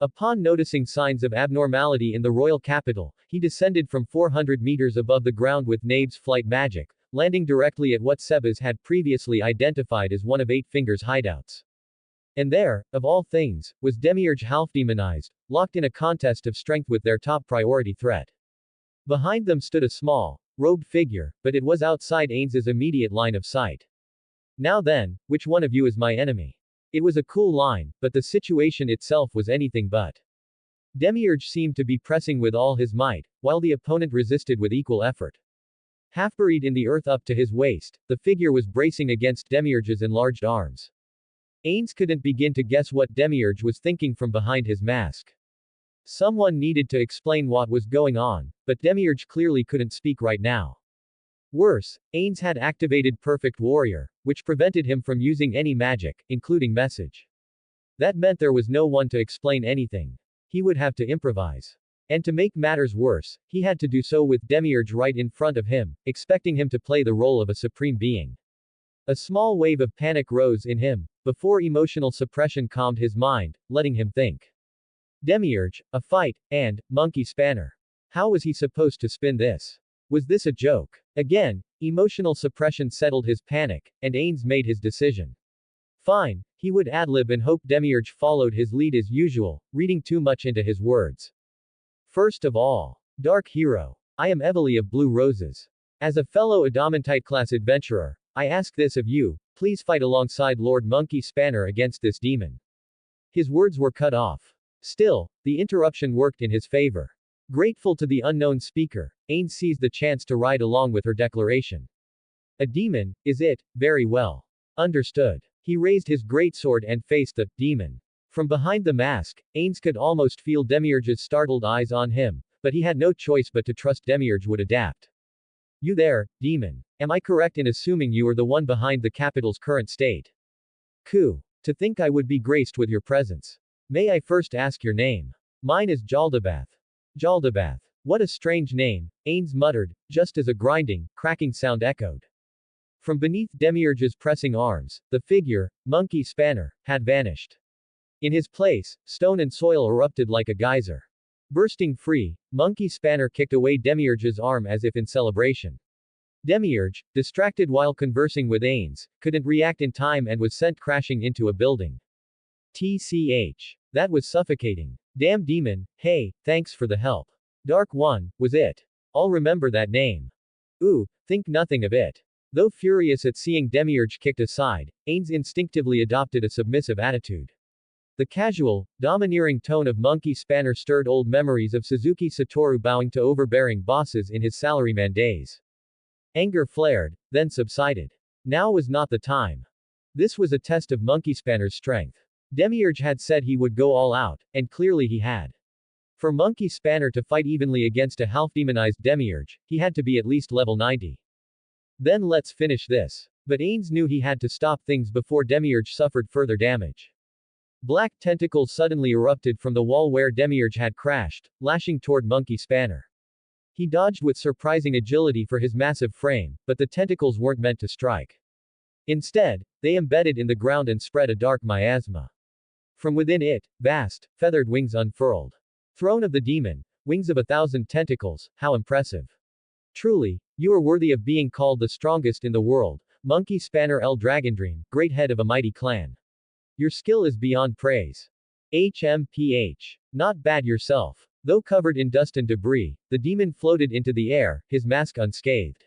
Upon noticing signs of abnormality in the royal capital, he descended from 400 meters above the ground with Nave's flight magic, landing directly at what Sebas had previously identified as one of Eight Fingers' hideouts. And there, of all things, was Demiurge half-demonized, locked in a contest of strength with their top priority threat. Behind them stood a small, robed figure, but it was outside Ains's immediate line of sight. Now then, which one of you is my enemy? It was a cool line, but the situation itself was anything but. Demiurge seemed to be pressing with all his might, while the opponent resisted with equal effort. Half buried in the earth up to his waist, the figure was bracing against Demiurge's enlarged arms. Ains couldn't begin to guess what Demiurge was thinking from behind his mask. Someone needed to explain what was going on, but Demiurge clearly couldn't speak right now. Worse, Ains had activated Perfect Warrior, which prevented him from using any magic, including message. That meant there was no one to explain anything. He would have to improvise. And to make matters worse, he had to do so with Demiurge right in front of him, expecting him to play the role of a supreme being. A small wave of panic rose in him, before emotional suppression calmed his mind, letting him think. Demiurge, a fight, and monkey spanner. How was he supposed to spin this? Was this a joke? Again, emotional suppression settled his panic, and Ains made his decision. Fine, he would ad-lib and hope Demiurge followed his lead as usual, reading too much into his words. First of all, Dark Hero. I am Evely of Blue Roses. As a fellow Adamantite-class adventurer, I ask this of you, please fight alongside Lord Monkey Spanner against this demon. His words were cut off. Still, the interruption worked in his favor. Grateful to the unknown speaker, Ains seized the chance to ride along with her declaration. A demon, is it? Very well. Understood. He raised his greatsword and faced the demon. From behind the mask, Ains could almost feel Demiurge's startled eyes on him, but he had no choice but to trust Demiurge would adapt. You there, demon. Am I correct in assuming you are the one behind the capital's current state? Ku. To think I would be graced with your presence. May I first ask your name? Mine is Jaldabath. Jaldabath. What a strange name, Ains muttered, just as a grinding, cracking sound echoed. From beneath Demiurge's pressing arms, the figure, Monkey Spanner, had vanished. In his place, stone and soil erupted like a geyser. Bursting free, Monkey Spanner kicked away Demiurge's arm as if in celebration. Demiurge, distracted while conversing with Ains, couldn't react in time and was sent crashing into a building. TCH. That was suffocating. Damn demon, hey, thanks for the help. Dark One, was it? I'll remember that name. Ooh, think nothing of it. Though furious at seeing Demiurge kicked aside, Ains instinctively adopted a submissive attitude. The casual, domineering tone of Monkey Spanner stirred old memories of Suzuki Satoru bowing to overbearing bosses in his salaryman days. Anger flared, then subsided. Now was not the time. This was a test of Monkey Spanner's strength. Demiurge had said he would go all out, and clearly he had. For Monkey Spanner to fight evenly against a half-demonized Demiurge, he had to be at least level 90. Then let's finish this. But Ains knew he had to stop things before Demiurge suffered further damage. Black tentacles suddenly erupted from the wall where Demiurge had crashed, lashing toward Monkey Spanner. He dodged with surprising agility for his massive frame, but the tentacles weren't meant to strike. Instead, they embedded in the ground and spread a dark miasma. From within it, vast, feathered wings unfurled. Throne of the demon, wings of 1,000 tentacles, how impressive. Truly, you are worthy of being called the strongest in the world, Monkey Spanner El Dragondream, great head of a mighty clan. Your skill is beyond praise. HMPH. Not bad yourself. Though covered in dust and debris, the demon floated into the air, his mask unscathed.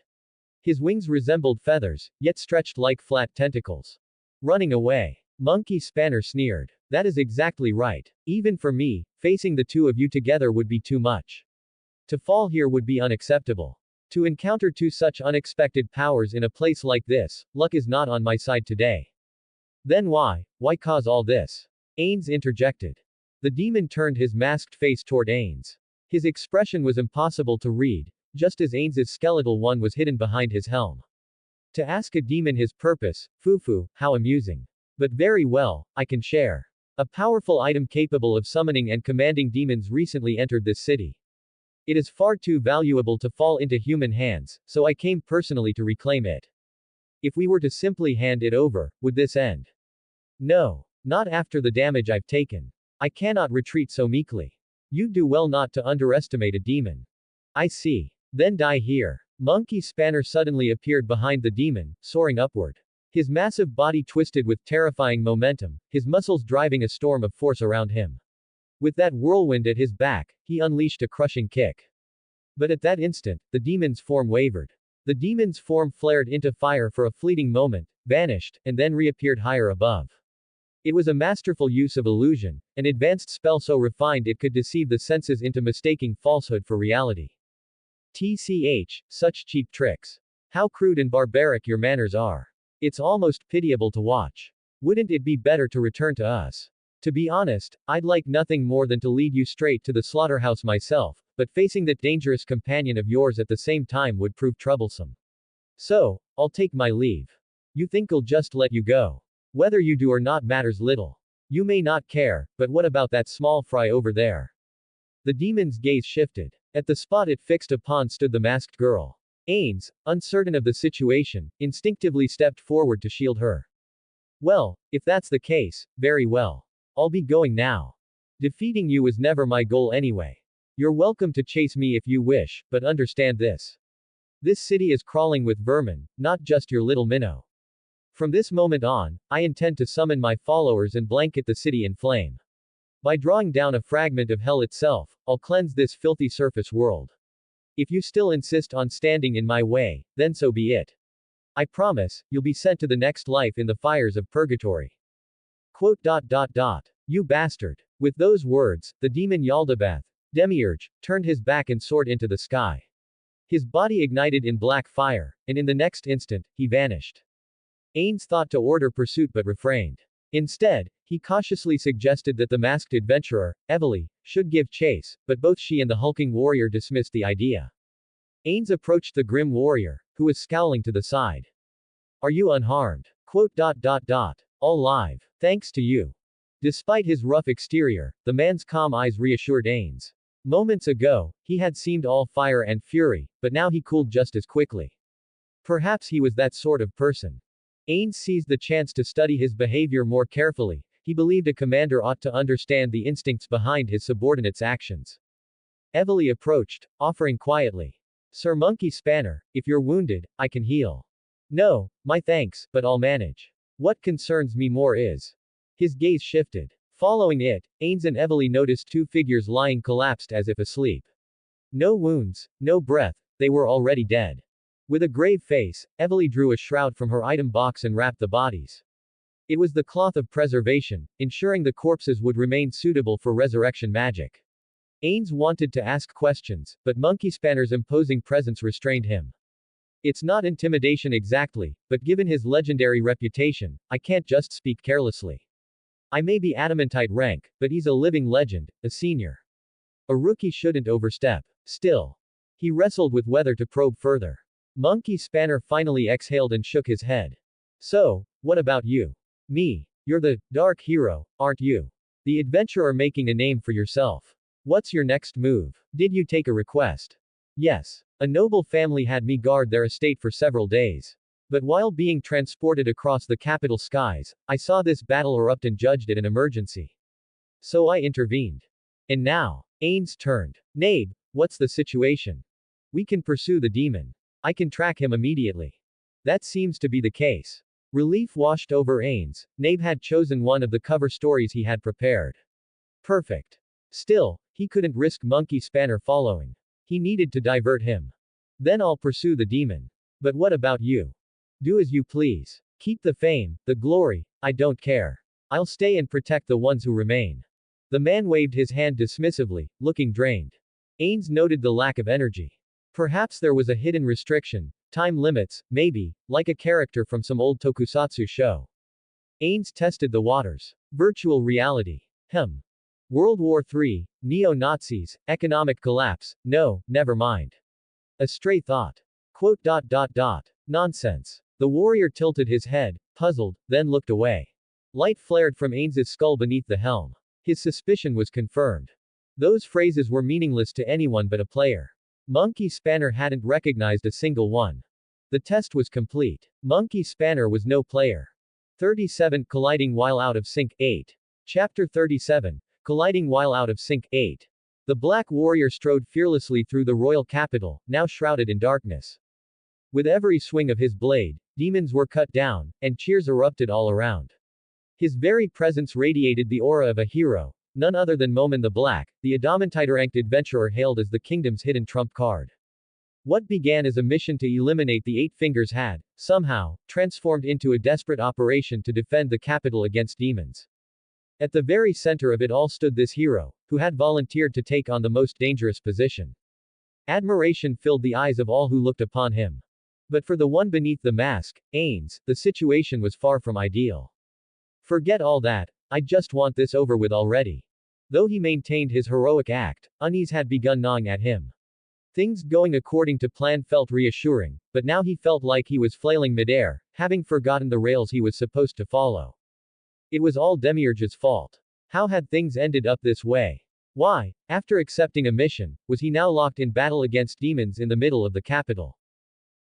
His wings resembled feathers, yet stretched like flat tentacles. Running away. Monkey Spanner sneered. That is exactly right. Even for me, facing the two of you together would be too much. To fall here would be unacceptable. To encounter two such unexpected powers in a place like this, luck is not on my side today. Then why cause all this? Ains interjected. The demon turned his masked face toward Ains. His expression was impossible to read, just as Ains's skeletal one was hidden behind his helm. To ask a demon his purpose, foo-foo, how amusing. But very well, I can share. A powerful item capable of summoning and commanding demons recently entered this city. It is far too valuable to fall into human hands, so I came personally to reclaim it. If we were to simply hand it over, would this end? No. Not after the damage I've taken. I cannot retreat so meekly. You'd do well not to underestimate a demon. I see. Then die here. Monkey Spanner suddenly appeared behind the demon, soaring upward. His massive body twisted with terrifying momentum, his muscles driving a storm of force around him. With that whirlwind at his back, he unleashed a crushing kick. But at that instant, the demon's form wavered. The demon's form flared into fire for a fleeting moment, vanished, and then reappeared higher above. It was a masterful use of illusion, an advanced spell so refined it could deceive the senses into mistaking falsehood for reality. TCH, such cheap tricks. How crude and barbaric your manners are. It's almost pitiable to watch. Wouldn't it be better to return to us? To be honest, I'd like nothing more than to lead you straight to the slaughterhouse myself, but facing that dangerous companion of yours at the same time would prove troublesome. So, I'll take my leave. You think I'll just let you go? Whether you do or not matters little. You may not care, but what about that small fry over there? The demon's gaze shifted. At the spot it fixed upon stood the masked girl. Ains, uncertain of the situation, instinctively stepped forward to shield her. Well, if that's the case, very well. I'll be going now. Defeating you was never my goal anyway. You're welcome to chase me if you wish, but understand this. This city is crawling with vermin, not just your little minnow. From this moment on, I intend to summon my followers and blanket the city in flame. By drawing down a fragment of hell itself, I'll cleanse this filthy surface world. If you still insist on standing in my way, then so be it. I promise, you'll be sent to the next life in the fires of purgatory. Quote. You bastard. With those words, the demon Yaldabaoth, Demiurge, turned his back and soared into the sky. His body ignited in black fire, and in the next instant, he vanished. Ains thought to order pursuit but refrained. Instead, he cautiously suggested that the masked adventurer, Evely, should give chase, but both she and the hulking warrior dismissed the idea. Ains approached the grim warrior, who was scowling to the side. Are you unharmed? Quote. All live. Thanks to you. Despite his rough exterior, the man's calm eyes reassured Ains. Moments ago, he had seemed all fire and fury, but now he cooled just as quickly. Perhaps he was that sort of person. Ains seized the chance to study his behavior more carefully. He believed a commander ought to understand the instincts behind his subordinates' actions. Evely approached, offering quietly. Sir Monkey Spanner, if you're wounded, I can heal. No, my thanks, but I'll manage. What concerns me more is. His gaze shifted. Following it, Ains and Evely noticed two figures lying collapsed as if asleep. No wounds, no breath, they were already dead. With a grave face, Evely drew a shroud from her item box and wrapped the bodies. It was the cloth of preservation, ensuring the corpses would remain suitable for resurrection magic. Ains wanted to ask questions, but Monkey Spanner's imposing presence restrained him. It's not intimidation exactly, but given his legendary reputation, I can't just speak carelessly. I may be adamantite rank, but he's a living legend, a senior. A rookie shouldn't overstep. Still. He wrestled with whether to probe further. Monkey Spanner finally exhaled and shook his head. So, what about you? Me. You're the dark hero, aren't you? The adventurer making a name for yourself. What's your next move? Did you take a request? Yes. A noble family had me guard their estate for several days. But while being transported across the capital skies, I saw this battle erupt and judged it an emergency. So I intervened. And now, Ains turned. Nabe, what's the situation? We can pursue the demon. I can track him immediately. That seems to be the case. Relief washed over Ains. Nabe had chosen one of the cover stories he had prepared. Perfect. Still, he couldn't risk Monkey Spanner following. He needed to divert him. Then I'll pursue the demon. But what about you? Do as you please. Keep the fame, the glory, I don't care. I'll stay and protect the ones who remain. The man waved his hand dismissively, looking drained. Ains noted the lack of energy. Perhaps there was a hidden restriction, time limits, maybe, like a character from some old tokusatsu show. Ains tested the waters. Virtual reality. World War III, neo-Nazis, economic collapse, no, never mind. A stray thought. Quote. Nonsense. The warrior tilted his head, puzzled, then looked away. Light flared from Ains's skull beneath the helm. His suspicion was confirmed. Those phrases were meaningless to anyone but a player. Monkey Spanner hadn't recognized a single one. The test was complete. Monkey Spanner was no player. 37 Colliding while out of sync. 8. Chapter 37. Colliding while out of sync. 8. The Black Warrior strode fearlessly through the royal capital, now shrouded in darkness. With every swing of his blade, demons were cut down, and cheers erupted all around. His very presence radiated the aura of a hero, none other than Momin the Black, the adamantite-ranked adventurer hailed as the kingdom's hidden trump card. What began as a mission to eliminate the Eight Fingers had, somehow, transformed into a desperate operation to defend the capital against demons. At the very center of it all stood this hero, who had volunteered to take on the most dangerous position. Admiration filled the eyes of all who looked upon him. But for the one beneath the mask, Ains, the situation was far from ideal. Forget all that, I just want this over with already. Though he maintained his heroic act, unease had begun gnawing at him. Things going according to plan felt reassuring, but now he felt like he was flailing midair, having forgotten the rails he was supposed to follow. It was all Demiurge's fault. How had things ended up this way? Why, after accepting a mission, was he now locked in battle against demons in the middle of the capital?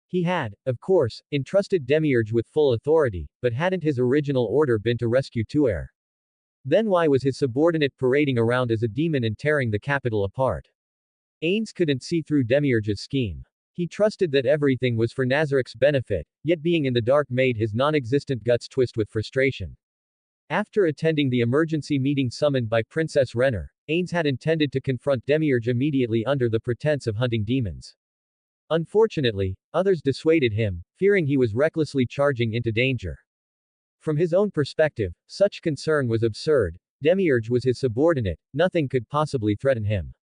He had, of course, entrusted Demiurge with full authority, but hadn't his original order been to rescue Tuer? Then why was his subordinate parading around as a demon and tearing the capital apart? Ains couldn't see through Demiurge's scheme. He trusted that everything was for Nazarik's benefit, yet being in the dark made his non-existent guts twist with frustration. After attending the emergency meeting summoned by Princess Renner, Ains had intended to confront Demiurge immediately under the pretense of hunting demons. Unfortunately, others dissuaded him, fearing he was recklessly charging into danger. From his own perspective, such concern was absurd. Demiurge was his subordinate, nothing could possibly threaten him.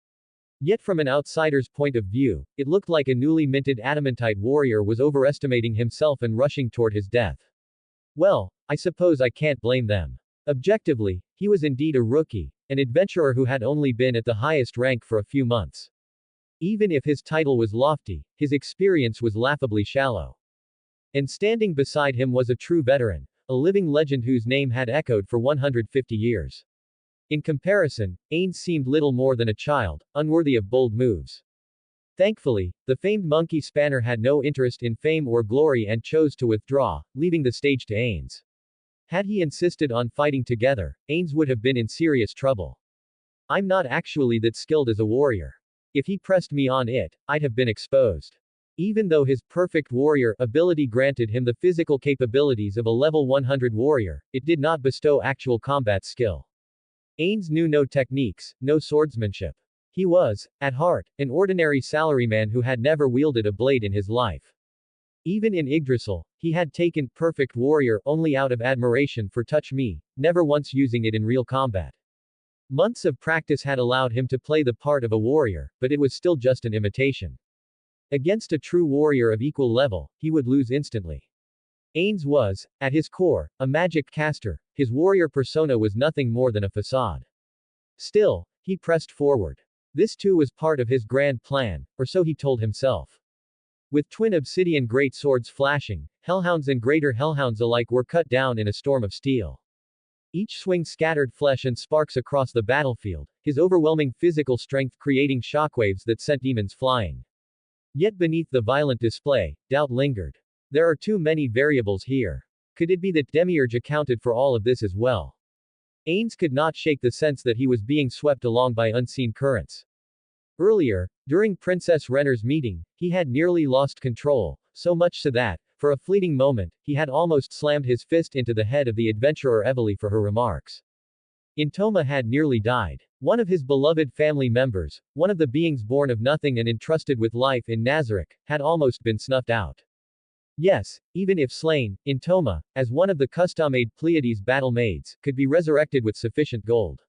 Yet from an outsider's point of view, it looked like a newly minted adamantite warrior was overestimating himself and rushing toward his death. Well, I suppose I can't blame them. Objectively, he was indeed a rookie, an adventurer who had only been at the highest rank for a few months. Even if his title was lofty, his experience was laughably shallow. And standing beside him was a true veteran, a living legend whose name had echoed for 150 years. In comparison, Ains seemed little more than a child, unworthy of bold moves. Thankfully, the famed monkey spanner had no interest in fame or glory and chose to withdraw, leaving the stage to Ains. Had he insisted on fighting together, Ains would have been in serious trouble. I'm not actually that skilled as a warrior. If he pressed me on it, I'd have been exposed. Even though his perfect warrior ability granted him the physical capabilities of a level 100 warrior, it did not bestow actual combat skill. Ains knew no techniques, no swordsmanship. He was, at heart, an ordinary salaryman who had never wielded a blade in his life. Even in Yggdrasil, he had taken perfect warrior only out of admiration for Touch Me, never once using it in real combat. Months of practice had allowed him to play the part of a warrior, but it was still just an imitation. Against a true warrior of equal level, he would lose instantly. Ains was, at his core, a magic caster. His warrior persona was nothing more than a facade. Still, he pressed forward. This too was part of his grand plan, or so he told himself. With twin obsidian great swords flashing, hellhounds and greater hellhounds alike were cut down in a storm of steel. Each swing scattered flesh and sparks across the battlefield, his overwhelming physical strength creating shockwaves that sent demons flying. Yet beneath the violent display, doubt lingered. There are too many variables here. Could it be that Demiurge accounted for all of this as well? Ains could not shake the sense that he was being swept along by unseen currents. Earlier, during Princess Renner's meeting, he had nearly lost control, so much so that, for a fleeting moment, he had almost slammed his fist into the head of the adventurer Evely for her remarks. Intoma had nearly died. One of his beloved family members, one of the beings born of nothing and entrusted with life in Nazarik, had almost been snuffed out. Yes, even if slain, Intoma, as one of the custom-made Pleiades battle maids, could be resurrected with sufficient gold.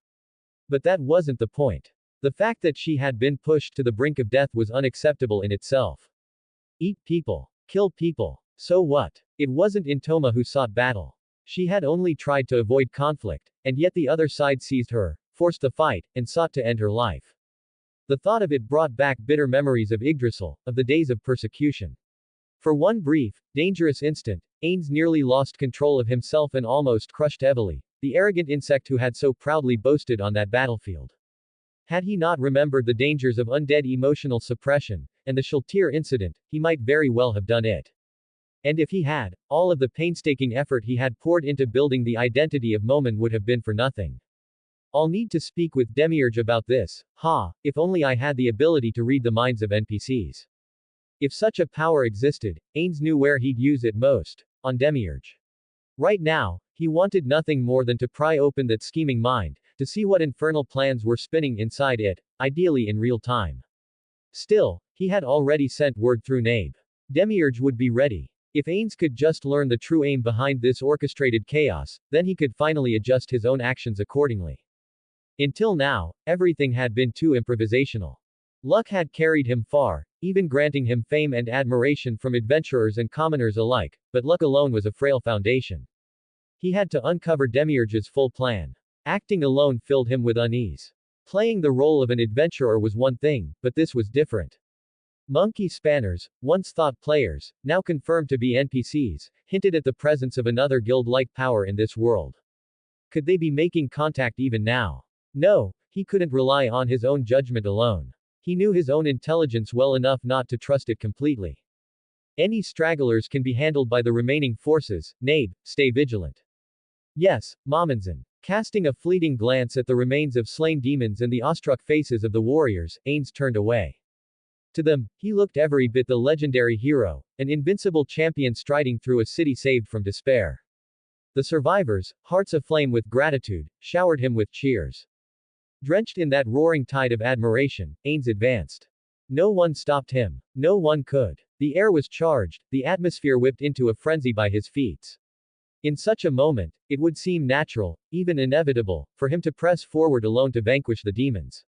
But that wasn't the point. The fact that she had been pushed to the brink of death was unacceptable in itself. Eat people. Kill people. So what? It wasn't Intoma who sought battle. She had only tried to avoid conflict, and yet the other side seized her, forced the fight, and sought to end her life. The thought of it brought back bitter memories of Yggdrasil, of the days of persecution. For one brief, dangerous instant, Ains nearly lost control of himself and almost crushed Evely, the arrogant insect who had so proudly boasted on that battlefield. Had he not remembered the dangers of undead emotional suppression, and the Shaltir incident, he might very well have done it. And if he had, all of the painstaking effort he had poured into building the identity of Momin would have been for nothing. I'll need to speak with Demiurge about this. Ha, if only I had the ability to read the minds of NPCs. If such a power existed, Ains knew where he'd use it most. On Demiurge. Right now, he wanted nothing more than to pry open that scheming mind, to see what infernal plans were spinning inside it, ideally in real time. Still, he had already sent word through Nabe. Demiurge would be ready. If Ains could just learn the true aim behind this orchestrated chaos, then he could finally adjust his own actions accordingly. Until now, everything had been too improvisational. Luck had carried him far, even granting him fame and admiration from adventurers and commoners alike, but luck alone was a frail foundation. He had to uncover Demiurge's full plan. Acting alone filled him with unease. Playing the role of an adventurer was one thing, but this was different. Monkey spanners, once thought players, now confirmed to be NPCs, hinted at the presence of another guild-like power in this world. Could they be making contact even now? No, he couldn't rely on his own judgment alone. He knew his own intelligence well enough not to trust it completely. Any stragglers can be handled by the remaining forces. Nabe, stay vigilant. Yes, Mamanzan. Casting a fleeting glance at the remains of slain demons and the awestruck faces of the warriors, Ains turned away. To them, he looked every bit the legendary hero, an invincible champion striding through a city saved from despair. The survivors, hearts aflame with gratitude, showered him with cheers. Drenched in that roaring tide of admiration, Ains advanced. No one stopped him. No one could. The air was charged, the atmosphere whipped into a frenzy by his feats. In such a moment, it would seem natural, even inevitable, for him to press forward alone to vanquish the demons.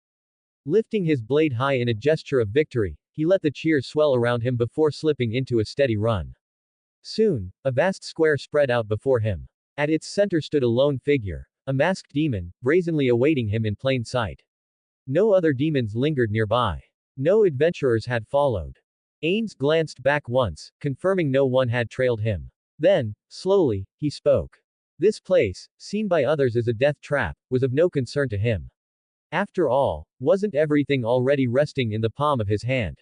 Lifting his blade high in a gesture of victory, he let the cheers swell around him before slipping into a steady run. Soon, a vast square spread out before him. At its center stood a lone figure, a masked demon, brazenly awaiting him in plain sight. No other demons lingered nearby. No adventurers had followed. Ains glanced back once, confirming no one had trailed him. Then, slowly, he spoke. This place, seen by others as a death trap, was of no concern to him. After all, wasn't everything already resting in the palm of his hand?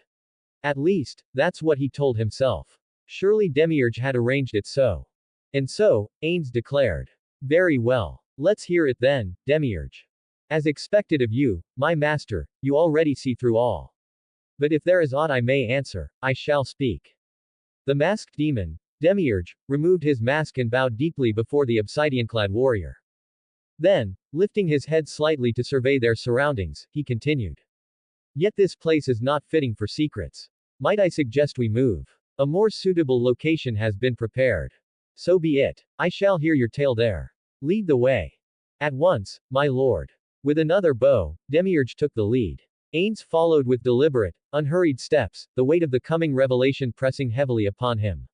At least, that's what he told himself. Surely Demiurge had arranged it so. And so, Ains declared. Very well. Let's hear it then, Demiurge. As expected of you, my master, you already see through all. But if there is aught I may answer, I shall speak. The masked demon, Demiurge, removed his mask and bowed deeply before the obsidian-clad warrior. Then, lifting his head slightly to survey their surroundings, he continued. Yet this place is not fitting for secrets. Might I suggest we move? A more suitable location has been prepared. So be it. I shall hear your tale there. Lead the way. At once, my lord. With another bow, Demiurge took the lead. Ains followed with deliberate, unhurried steps, the weight of the coming revelation pressing heavily upon him.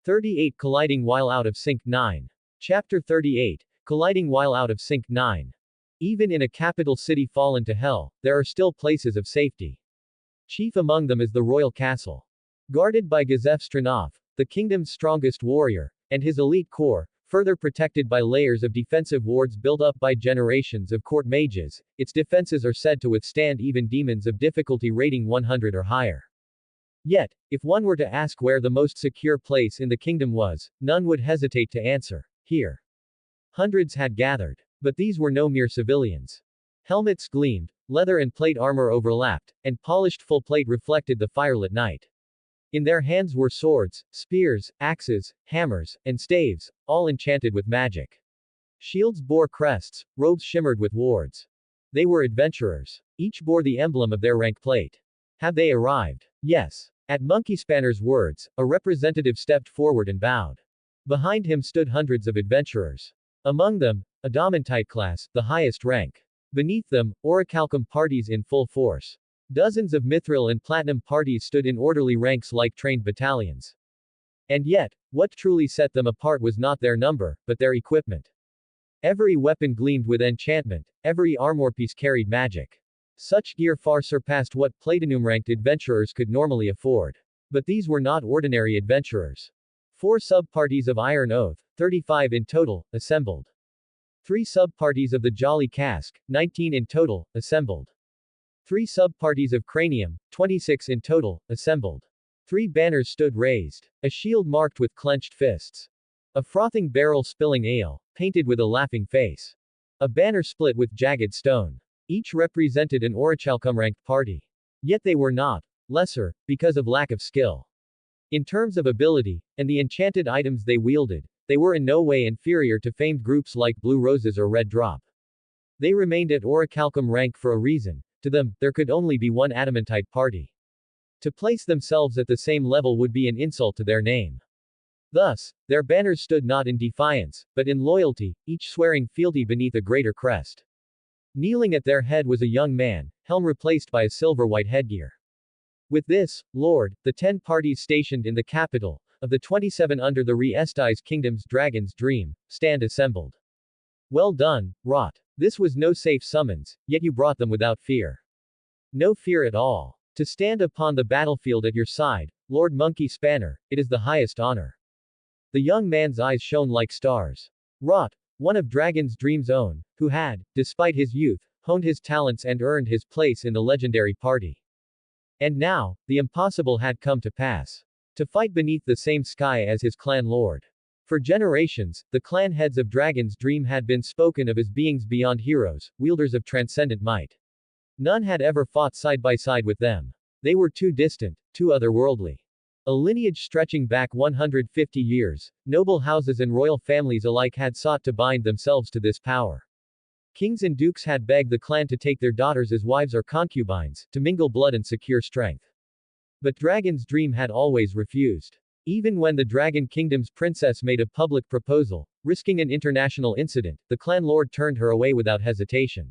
38 Colliding while out of sync 9. Chapter 38. Colliding while out of sync 9. Even in a capital city fallen to hell, there are still places of safety. Chief among them is the royal castle. Guarded by Gazef Stranov, the kingdom's strongest warrior, and his elite corps, further protected by layers of defensive wards built up by generations of court mages, its defenses are said to withstand even demons of difficulty rating 100 or higher. Yet, if one were to ask where the most secure place in the kingdom was, none would hesitate to answer, here. Hundreds had gathered. But these were no mere civilians. Helmets gleamed, leather and plate armor overlapped, and polished full plate reflected the firelit night. In their hands were swords, spears, axes, hammers, and staves, all enchanted with magic. Shields bore crests, robes shimmered with wards. They were adventurers. Each bore the emblem of their rank plate. Had they arrived? Yes. At Monkey Spanner's words, a representative stepped forward and bowed. Behind him stood hundreds of adventurers. Among them, a Dominite class, the highest rank. Beneath them, Orichalcum parties in full force. Dozens of Mithril and Platinum parties stood in orderly ranks like trained battalions. And yet, what truly set them apart was not their number, but their equipment. Every weapon gleamed with enchantment, every armor piece carried magic. Such gear far surpassed what Platinum-ranked adventurers could normally afford. But these were not ordinary adventurers. 4 sub-parties of Iron Oath, 35 in total, assembled. 3 sub-parties of the Jolly Cask, 19 in total, assembled. 3 sub-parties of Cranium, 26 in total, assembled. 3 banners stood raised. A shield marked with clenched fists. A frothing barrel spilling ale, painted with a laughing face. A banner split with jagged stone. Each represented an orichalcum-ranked party. Yet they were not lesser, because of lack of skill. In terms of ability, and the enchanted items they wielded, they were in no way inferior to famed groups like Blue Roses or Red Drop. They remained at orichalcum rank for a reason. To them, there could only be one adamantite party. To place themselves at the same level would be an insult to their name. Thus, their banners stood not in defiance, but in loyalty, each swearing fealty beneath a greater crest. Kneeling at their head was a young man, helm replaced by a silver-white headgear. With this, Lord, the 10 parties stationed in the capital, of the 27 under the Re-Estais kingdom's dragon's dream, stand assembled. Well done, Rot. This was no safe summons, yet you brought them without fear. No fear at all. To stand upon the battlefield at your side, Lord Monkey Spanner, it is the highest honor. The young man's eyes shone like stars. Rot, one of Dragon's Dream's own, who had, despite his youth, honed his talents and earned his place in the legendary party. And now, the impossible had come to pass. To fight beneath the same sky as his clan lord. For generations, the clan heads of Dragon's Dream had been spoken of as beings beyond heroes, wielders of transcendent might. None had ever fought side by side with them. They were too distant, too otherworldly. A lineage stretching back 150 years, noble houses and royal families alike had sought to bind themselves to this power. Kings and dukes had begged the clan to take their daughters as wives or concubines, to mingle blood and secure strength. But Dragon's Dream had always refused. Even when the Dragon Kingdom's princess made a public proposal, risking an international incident, the clan lord turned her away without hesitation.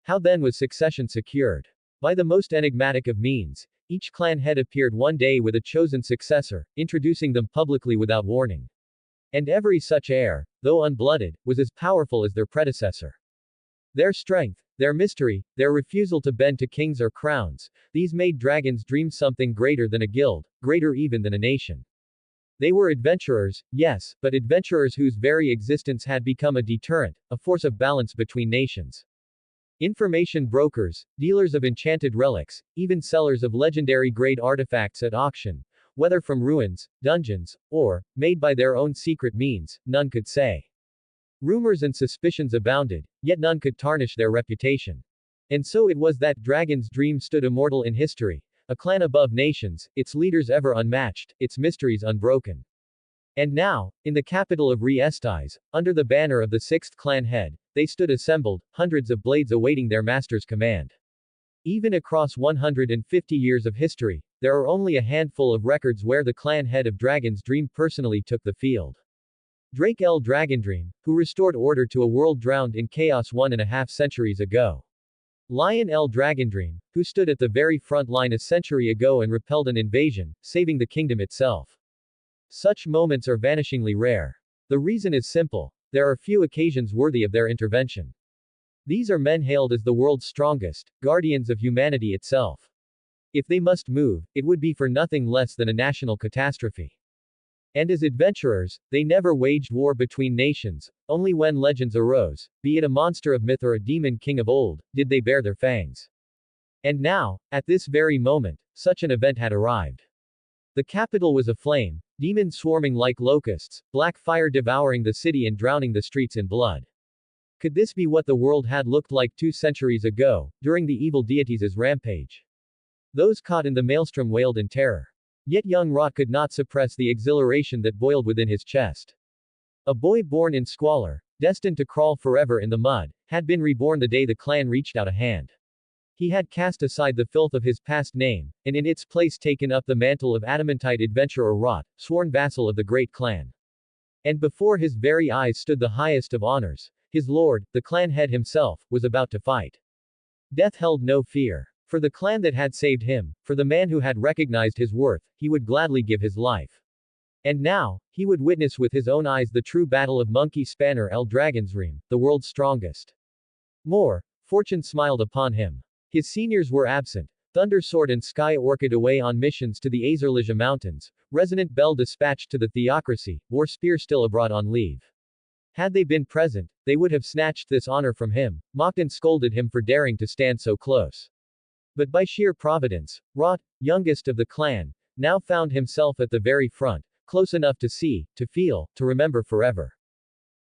How then was succession secured? By the most enigmatic of means. Each clan head appeared one day with a chosen successor, introducing them publicly without warning. And every such heir, though unblooded, was as powerful as their predecessor. Their strength, their mystery, their refusal to bend to kings or crowns, these made Dragon's Dream something greater than a guild, greater even than a nation. They were adventurers, yes, but adventurers whose very existence had become a deterrent, a force of balance between nations. Information brokers, dealers of enchanted relics, even sellers of legendary-grade artifacts at auction, whether from ruins, dungeons, or, made by their own secret means, none could say. Rumors and suspicions abounded, yet none could tarnish their reputation. And so it was that Dragon's Dream stood immortal in history, a clan above nations, its leaders ever unmatched, its mysteries unbroken. And now, in the capital of Re-Estais, under the banner of the 6th clan head, they stood assembled, hundreds of blades awaiting their master's command. Even across 150 years of history, there are only a handful of records where the clan head of Dragon's Dream personally took the field. Drake L. Dragondream, who restored order to a world drowned in chaos 1.5 centuries ago. Lion L. Dragondream, who stood at the very front line a century ago and repelled an invasion, saving the kingdom itself. Such moments are vanishingly rare. The reason is simple. There are few occasions worthy of their intervention. These are men hailed as the world's strongest, guardians of humanity itself. If they must move, it would be for nothing less than a national catastrophe. And as adventurers, they never waged war between nations, only when legends arose, be it a monster of myth or a demon king of old, did they bare their fangs. And now, at this very moment, such an event had arrived. The capital was aflame, demons swarming like locusts, black fire devouring the city and drowning the streets in blood. Could this be what the world had looked like 2 centuries ago, during the evil deities' rampage? Those caught in the maelstrom wailed in terror. Yet young Rot could not suppress the exhilaration that boiled within his chest. A boy born in squalor, destined to crawl forever in the mud, had been reborn the day the clan reached out a hand. He had cast aside the filth of his past name, and in its place taken up the mantle of adamantite adventurer Rot, sworn vassal of the great clan. And before his very eyes stood the highest of honors. His lord, the clan head himself, was about to fight. Death held no fear. For the clan that had saved him, for the man who had recognized his worth, he would gladly give his life. And now, he would witness with his own eyes the true battle of Monkey Spanner L. Dragonsream, the world's strongest. More, fortune smiled upon him. His seniors were absent. Thunder Sword and Sky Orchid away on missions to the Azerlija Mountains, Resonant Bell dispatched to the Theocracy, War Spear still abroad on leave. Had they been present, they would have snatched this honor from him, mocked and scolded him for daring to stand so close. But by sheer providence, Rot, youngest of the clan, now found himself at the very front, close enough to see, to feel, to remember forever.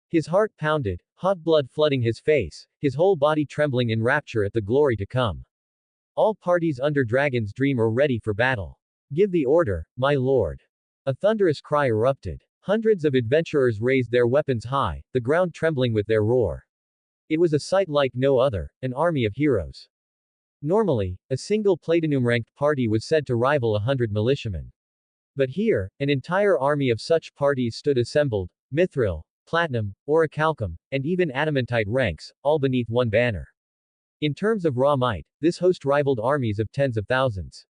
His heart pounded, hot blood flooding his face, his whole body trembling in rapture at the glory to come. All parties under Dragon's Dream are ready for battle. Give the order, my lord. A thunderous cry erupted. Hundreds of adventurers raised their weapons high, the ground trembling with their roar. It was a sight like no other, an army of heroes. Normally, a single platinum-ranked party was said to rival 100 militiamen. But here, an entire army of such parties stood assembled, mithril, platinum, orichalcum, and even adamantite ranks, all beneath one banner. In terms of raw might, this host rivaled armies of tens of thousands.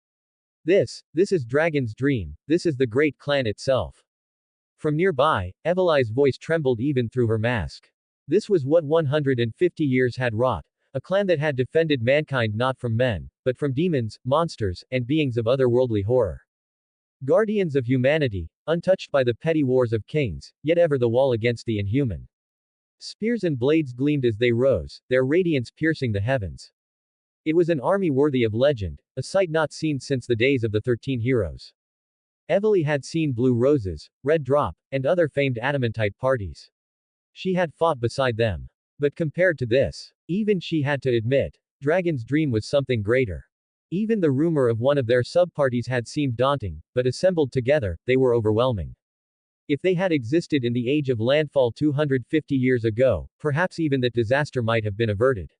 This is Dragon's Dream, this is the great clan itself. From nearby, Evelai's voice trembled even through her mask. This was what 150 years had wrought, a clan that had defended mankind not from men, but from demons, monsters, and beings of otherworldly horror. Guardians of humanity, untouched by the petty wars of kings, yet ever the wall against the inhuman. Spears and blades gleamed as they rose, their radiance piercing the heavens. It was an army worthy of legend, a sight not seen since the days of the 13 heroes. Evely had seen Blue Roses, Red Drop, and other famed adamantite parties. She had fought beside them. But compared to this, even she had to admit, Dragon's Dream was something greater. Even the rumor of one of their subparties had seemed daunting, but assembled together, they were overwhelming. If they had existed in the age of landfall 250 years ago, perhaps even that disaster might have been averted.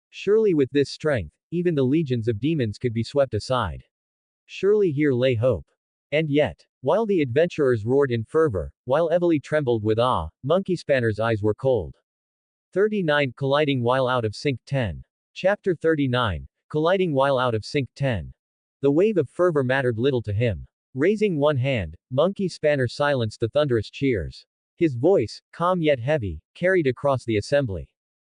Surely with this strength, even the legions of demons could be swept aside. Surely here lay hope. And yet, while the adventurers roared in fervor, while Evely trembled with awe, Monkey Spanner's eyes were cold. 39 Colliding while out of sync 10. Chapter 39. Colliding while out of sync 10. The wave of fervor mattered little to him. Raising one hand, Monkey Spanner silenced the thunderous cheers. His voice, calm yet heavy, carried across the assembly.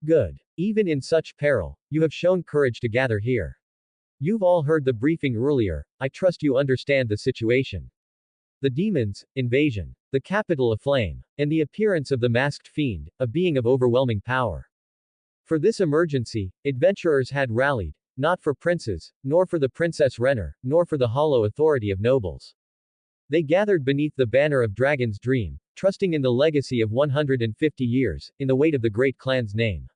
Good. Even in such peril, you have shown courage to gather here. You've all heard the briefing earlier, I trust you understand the situation. The demons, invasion, the capital aflame, and the appearance of the masked fiend, a being of overwhelming power. For this emergency, adventurers had rallied, not for princes, nor for the Princess Renner, nor for the hollow authority of nobles. They gathered beneath the banner of Dragon's Dream, trusting in the legacy of 150 years, in the weight of the great clan's name.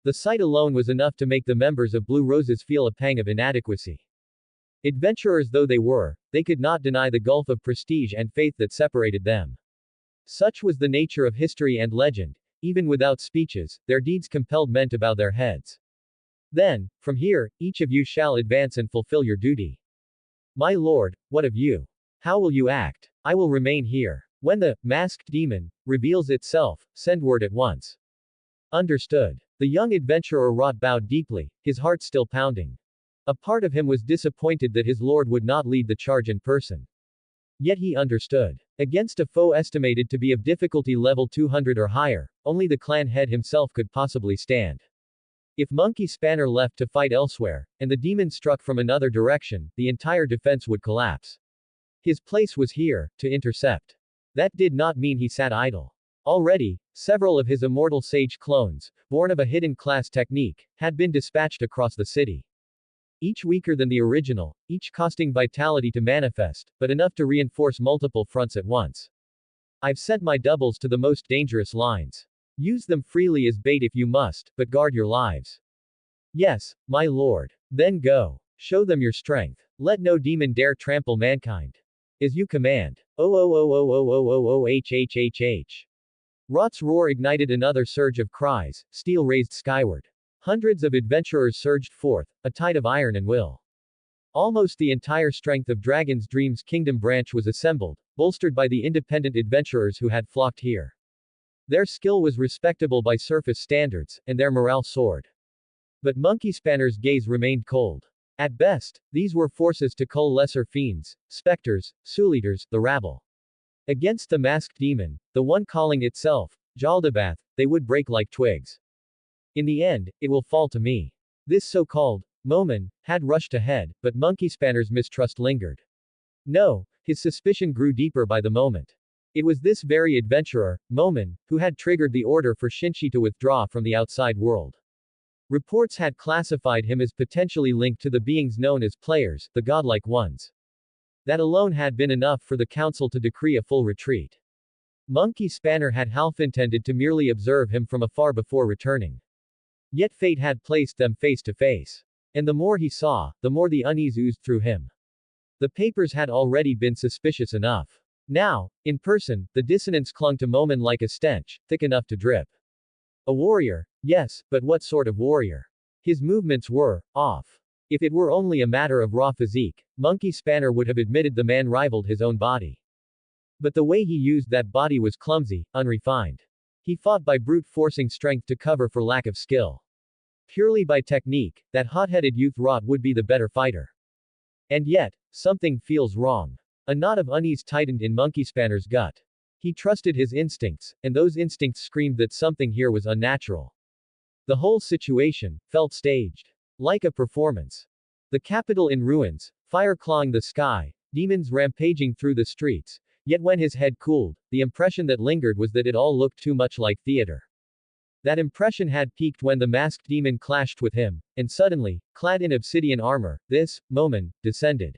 The sight alone was enough to make the members of Blue Roses feel a pang of inadequacy. Adventurers though they were, they could not deny the gulf of prestige and faith that separated them. Such was the nature of history and legend, even without speeches, their deeds compelled men to bow their heads. Then, from here, each of you shall advance and fulfill your duty. My lord, what of you? How will you act? I will remain here. When the masked demon reveals itself, send word at once. Understood. The young adventurer Rot bowed deeply, his heart still pounding. A part of him was disappointed that his lord would not lead the charge in person. Yet he understood. Against a foe estimated to be of difficulty level 200 or higher, only the clan head himself could possibly stand. If Monkey Spanner left to fight elsewhere, and the demon struck from another direction, the entire defense would collapse. His place was here, to intercept. That did not mean he sat idle. Already, several of his immortal sage clones, born of a hidden class technique, had been dispatched across the city. Each weaker than the original, each costing vitality to manifest, but enough to reinforce multiple fronts at once. I've sent my doubles to the most dangerous lines. Use them freely as bait if you must, but guard your lives. Yes, my lord. Then go. Show them your strength. Let no demon dare trample mankind. As you command. Oh. Rot's roar ignited another surge of cries, steel raised skyward. Hundreds of adventurers surged forth, a tide of iron and will. Almost the entire strength of Dragon's Dream's kingdom branch was assembled, bolstered by the independent adventurers who had flocked here. Their skill was respectable by surface standards, and their morale soared. But Monkey Spanner's gaze remained cold. At best, these were forces to cull lesser fiends, specters, Suleaters, the rabble. Against the masked demon, the one calling itself Jaldabath, they would break like twigs. In the end, it will fall to me. This so-called Moman had rushed ahead, but Monkey Spanner's mistrust lingered. No, his suspicion grew deeper by the moment. It was this very adventurer, Moman, who had triggered the order for Shinshi to withdraw from the outside world. Reports had classified him as potentially linked to the beings known as players, the godlike ones. That alone had been enough for the council to decree a full retreat. Monkey Spanner had half intended to merely observe him from afar before returning. Yet fate had placed them face to face. And the more he saw, the more the unease oozed through him. The papers had already been suspicious enough. Now, in person, the dissonance clung to Momin like a stench, thick enough to drip. A warrior? Yes, but what sort of warrior? His movements were off. If it were only a matter of raw physique, Monkey Spanner would have admitted the man rivaled his own body. But the way he used that body was clumsy, unrefined. He fought by brute forcing strength to cover for lack of skill. Purely by technique, that hot-headed youth wrought would be the better fighter. And yet, something feels wrong. A knot of unease tightened in Monkey Spanner's gut. He trusted his instincts, and those instincts screamed that something here was unnatural. The whole situation felt staged. Like a performance. The capital in ruins, fire clawing the sky, demons rampaging through the streets, yet when his head cooled, the impression that lingered was that it all looked too much like theater. That impression had peaked when the masked demon clashed with him, and suddenly, clad in obsidian armor, this, Momin, descended.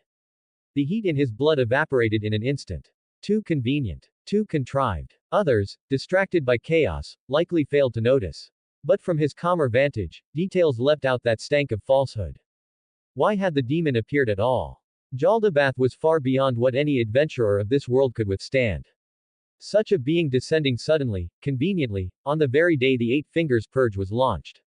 The heat in his blood evaporated in an instant. Too convenient. Too contrived. Others, distracted by chaos, likely failed to notice. But from his calmer vantage, details leapt out that stank of falsehood. Why had the demon appeared at all? Jaldabath was far beyond what any adventurer of this world could withstand. Such a being descending suddenly, conveniently, on the very day the Eight Fingers Purge was launched.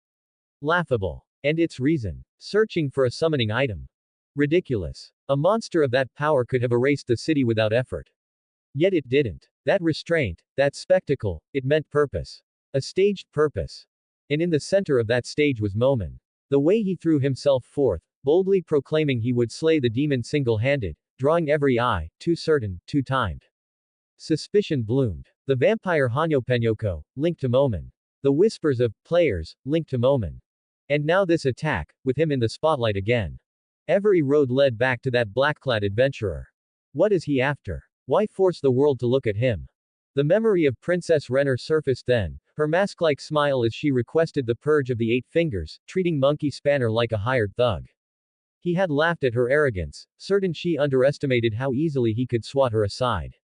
Laughable. And its reason? Searching for a summoning item. Ridiculous. A monster of that power could have erased the city without effort. Yet it didn't. That restraint, that spectacle, it meant purpose. A staged purpose. And in the center of that stage was Momin. The way he threw himself forth, boldly proclaiming he would slay the demon single-handed, drawing every eye, too certain, too timed. Suspicion bloomed. The vampire Hanyo Penyoko, linked to Momin. The whispers of players, linked to Momin. And now this attack, with him in the spotlight again. Every road led back to that black-clad adventurer. What is he after? Why force the world to look at him? The memory of Princess Renner surfaced then, her mask-like smile as she requested the purge of the Eight Fingers, treating Monkey Spanner like a hired thug. He had laughed at her arrogance, certain she underestimated how easily he could swat her aside.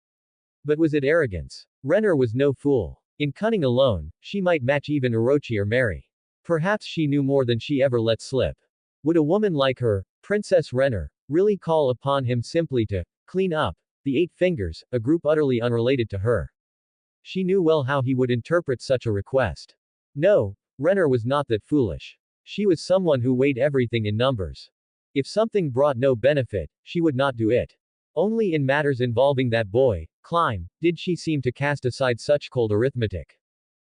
But was it arrogance? Renner was no fool. In cunning alone, she might match even Orochi or Mary. Perhaps she knew more than she ever let slip. Would a woman like her, Princess Renner, really call upon him simply to clean up the Eight Fingers, a group utterly unrelated to her? She knew well how he would interpret such a request. No, Renner was not that foolish. She was someone who weighed everything in numbers. If something brought no benefit, she would not do it. Only in matters involving that boy, Climb, did she seem to cast aside such cold arithmetic.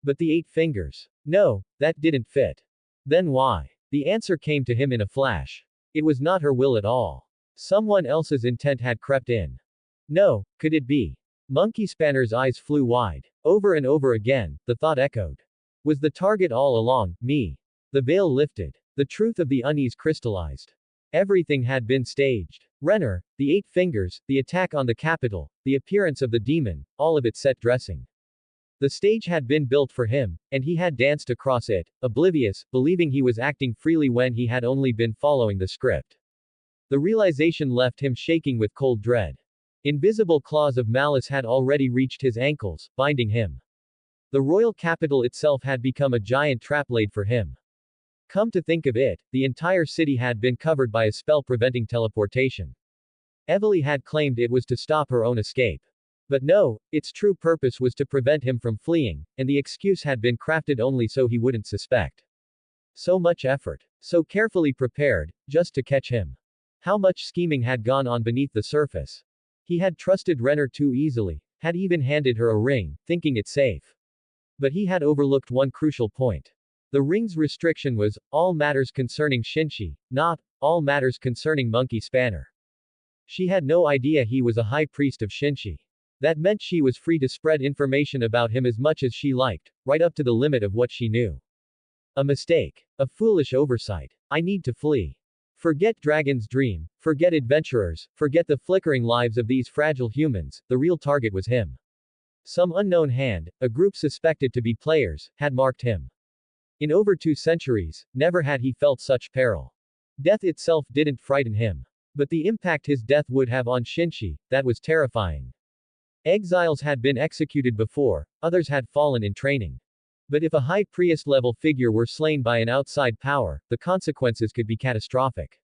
But the Eight Fingers. No, that didn't fit. Then why? The answer came to him in a flash. It was not her will at all. Someone else's intent had crept in. No, could it be? Monkey Spanner's eyes flew wide. Over and over again, the thought echoed. Was the target all along me? The veil lifted. The truth of the unease crystallized. Everything had been staged. Renner, the Eight Fingers, the attack on the capital, the appearance of the demon, all of it set dressing. The stage had been built for him, and he had danced across it, oblivious, believing he was acting freely when he had only been following the script. The realization left him shaking with cold dread. Invisible claws of malice had already reached his ankles, binding him. The royal capital itself had become a giant trap laid for him. Come to think of it, the entire city had been covered by a spell preventing teleportation. Evely had claimed it was to stop her own escape. But no, its true purpose was to prevent him from fleeing, and the excuse had been crafted only so he wouldn't suspect. So much effort. So carefully prepared, just to catch him. How much scheming had gone on beneath the surface. He had trusted Renner too easily, had even handed her a ring, thinking it safe. But he had overlooked one crucial point. The ring's restriction was, all matters concerning Shinshi, not, all matters concerning Monkey Spanner. She had no idea he was a high priest of Shinshi. That meant she was free to spread information about him as much as she liked, right up to the limit of what she knew. A mistake. A foolish oversight. I need to flee. Forget Dragon's dream, forget adventurers, forget the flickering lives of these fragile humans, the real target was him. Some unknown hand, a group suspected to be players, had marked him. In over 2 centuries, never had he felt such peril. Death itself didn't frighten him. But the impact his death would have on Shinshi, that was terrifying. Exiles had been executed before, others had fallen in training. But if a high priest-level figure were slain by an outside power, the consequences could be catastrophic.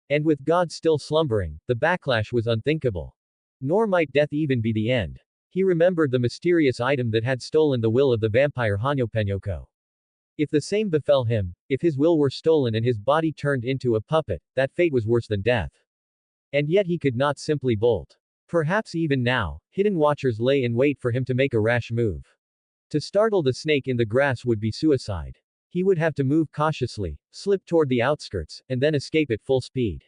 And with God still slumbering, the backlash was unthinkable. Nor might death even be the end. He remembered the mysterious item that had stolen the will of the vampire Hanyo Penyoko. If the same befell him, if his will were stolen and his body turned into a puppet, that fate was worse than death. And yet he could not simply bolt. Perhaps even now, hidden watchers lay in wait for him to make a rash move. To startle the snake in the grass would be suicide. He would have to move cautiously, slip toward the outskirts, and then escape at full speed.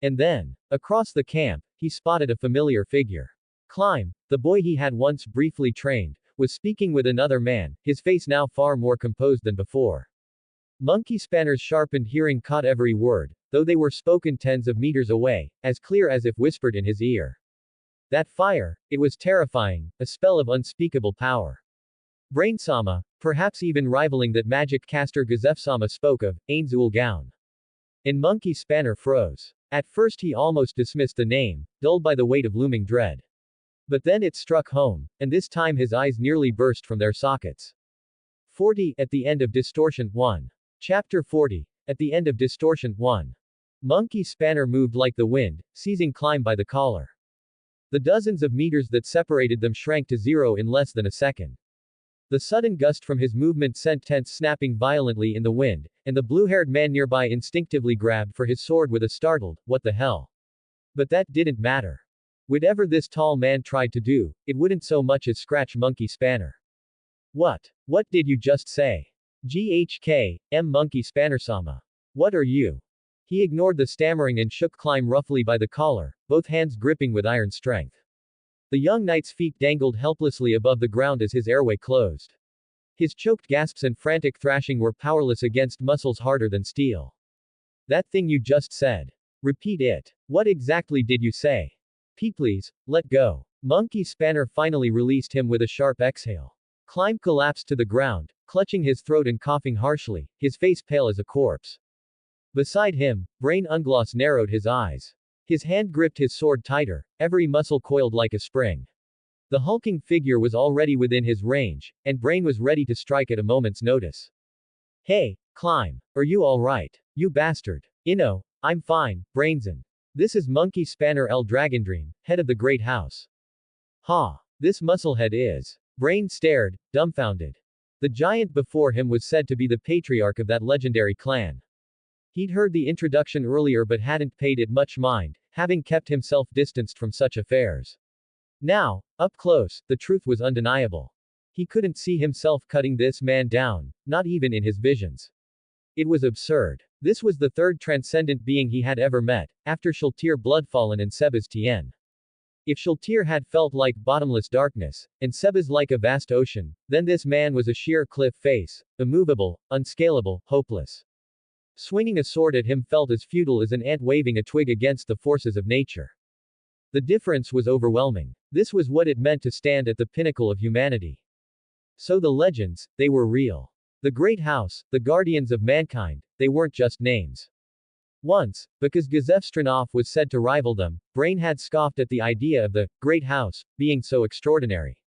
And then, across the camp, he spotted a familiar figure. Climb, the boy he had once briefly trained, was speaking with another man, his face now far more composed than before. Monkey Spanner's sharpened hearing caught every word, though they were spoken tens of meters away, as clear as if whispered in his ear. That fire, it was terrifying, a spell of unspeakable power. Brainsama, perhaps even rivaling that magic caster Gazef-sama spoke of, Ainzul Gown. And Monkey Spanner froze. At first he almost dismissed the name, dulled by the weight of looming dread. But then it struck home, and this time his eyes nearly burst from their sockets. 40. At the end of Distortion 1. Chapter 40. At the end of Distortion 1. Monkey Spanner moved like the wind, seizing Climb by the collar. The dozens of meters that separated them shrank to zero in less than a second. The sudden gust from his movement sent tents snapping violently in the wind, and the blue-haired man nearby instinctively grabbed for his sword with a startled, "What the hell?" But that didn't matter. Whatever this tall man tried to do, it wouldn't so much as scratch Monkey Spanner. What did you just say? GHK, Monkey Spanner-sama. What are you? He ignored the stammering and shook Climb roughly by the collar, both hands gripping with iron strength. The young knight's feet dangled helplessly above the ground as his airway closed. His choked gasps and frantic thrashing were powerless against muscles harder than steel. That thing you just said. Repeat it. What exactly did you say? Please, let go. Monkey Spanner finally released him with a sharp exhale. Climb collapsed to the ground, clutching his throat and coughing harshly, his face pale as a corpse. Beside him, Brain Ungloss narrowed his eyes. His hand gripped his sword tighter, every muscle coiled like a spring. The hulking figure was already within his range, and Brain was ready to strike at a moment's notice. Hey, Climb, are you alright? You bastard. I'm fine, Brainson. This is Monkey Spanner El Dragondream, head of the Great House. Ha! This musclehead is. Brain stared, dumbfounded. The giant before him was said to be the patriarch of that legendary clan. He'd heard the introduction earlier but hadn't paid it much mind, having kept himself distanced from such affairs. Now, up close, the truth was undeniable. He couldn't see himself cutting this man down, not even in his visions. It was absurd. This was the third transcendent being he had ever met, after Shultir Bloodfallen and Sebastian. If Shultir had felt like bottomless darkness, and Sebas like a vast ocean, then this man was a sheer cliff face, immovable, unscalable, hopeless. Swinging a sword at him felt as futile as an ant waving a twig against the forces of nature. The difference was overwhelming. This was what it meant to stand at the pinnacle of humanity. So the legends, they were real. The Great House, the guardians of mankind, they weren't just names. Once, because Gazef Stranov was said to rival them, Brain had scoffed at the idea of the Great House being so extraordinary.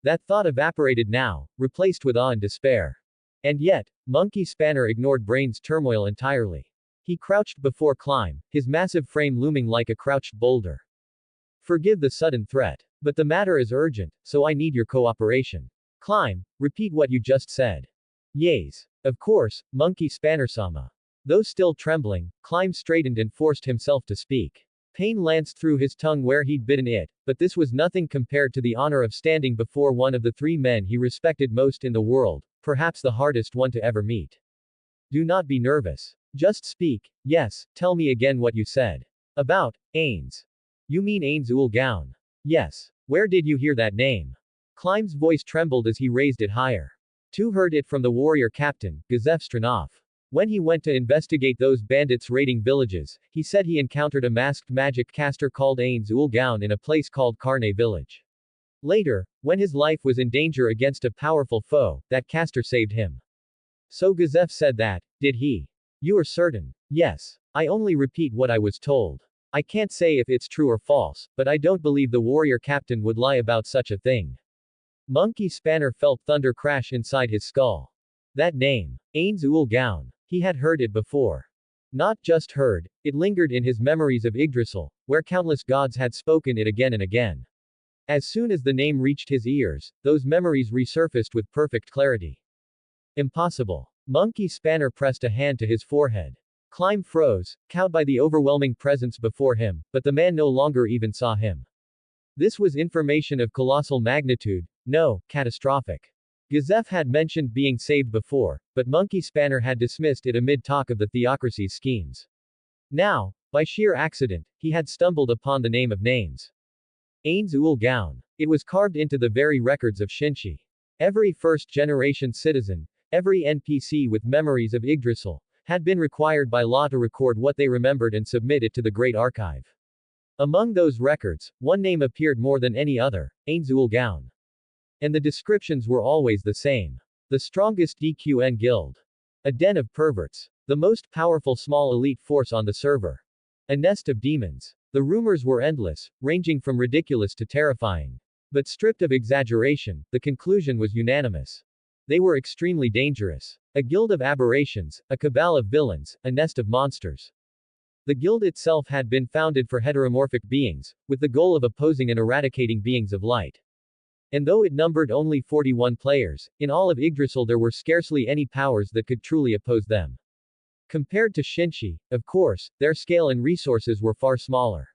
That thought evaporated now, replaced with awe and despair. And yet, Monkey Spanner ignored Brain's turmoil entirely. He crouched before Climb, his massive frame looming like a crouched boulder. Forgive the sudden threat. But the matter is urgent, so I need your cooperation. Climb, repeat what you just said. Yes. Of course, Monkey Spanner-sama. Though still trembling, Climb straightened and forced himself to speak. Pain lanced through his tongue where he'd bitten it, but this was nothing compared to the honor of standing before one of the three men he respected most in the world, perhaps the hardest one to ever meet. Do not be nervous. Just speak. Yes, tell me again what you said. About Ains. You mean Ainzul Gown? Yes. Where did you hear that name? Climb's voice trembled as he raised it higher. Tu heard it from the warrior captain, Gazef Stranov. When he went to investigate those bandits raiding villages, he said he encountered a masked magic caster called Ainzul Gown in a place called Karne village. Later, when his life was in danger against a powerful foe, that caster saved him. So Gazef said that, did he? You are certain? Yes. I only repeat what I was told. I can't say if it's true or false, but I don't believe the warrior captain would lie about such a thing. Monkey Spanner felt thunder crash inside his skull. That name. Ains Ul Gaun. He had heard it before. Not just heard, it lingered in his memories of Yggdrasil, where countless gods had spoken it again and again. As soon as the name reached his ears, those memories resurfaced with perfect clarity. Impossible. Monkey Spanner pressed a hand to his forehead. Climb froze, cowed by the overwhelming presence before him, but the man no longer even saw him. This was information of colossal magnitude, no, catastrophic. Gazef had mentioned being saved before, but Monkey Spanner had dismissed it amid talk of the theocracy's schemes. Now, by sheer accident, he had stumbled upon the name of names. Ains Ul Gaun. It was carved into the very records of Shinshi. Every first-generation citizen, every NPC with memories of Yggdrasil, had been required by law to record what they remembered and submit it to the Great Archive. Among those records, one name appeared more than any other, Ains Ul Gaun. And the descriptions were always the same. The strongest DQN guild. A den of perverts. The most powerful small elite force on the server. A nest of demons. The rumors were endless, ranging from ridiculous to terrifying. But stripped of exaggeration, the conclusion was unanimous. They were extremely dangerous. A guild of aberrations, a cabal of villains, a nest of monsters. The guild itself had been founded for heteromorphic beings, with the goal of opposing and eradicating beings of light. And though it numbered only 41 players, in all of Yggdrasil there were scarcely any powers that could truly oppose them. Compared to Shinshi, of course, their scale and resources were far smaller.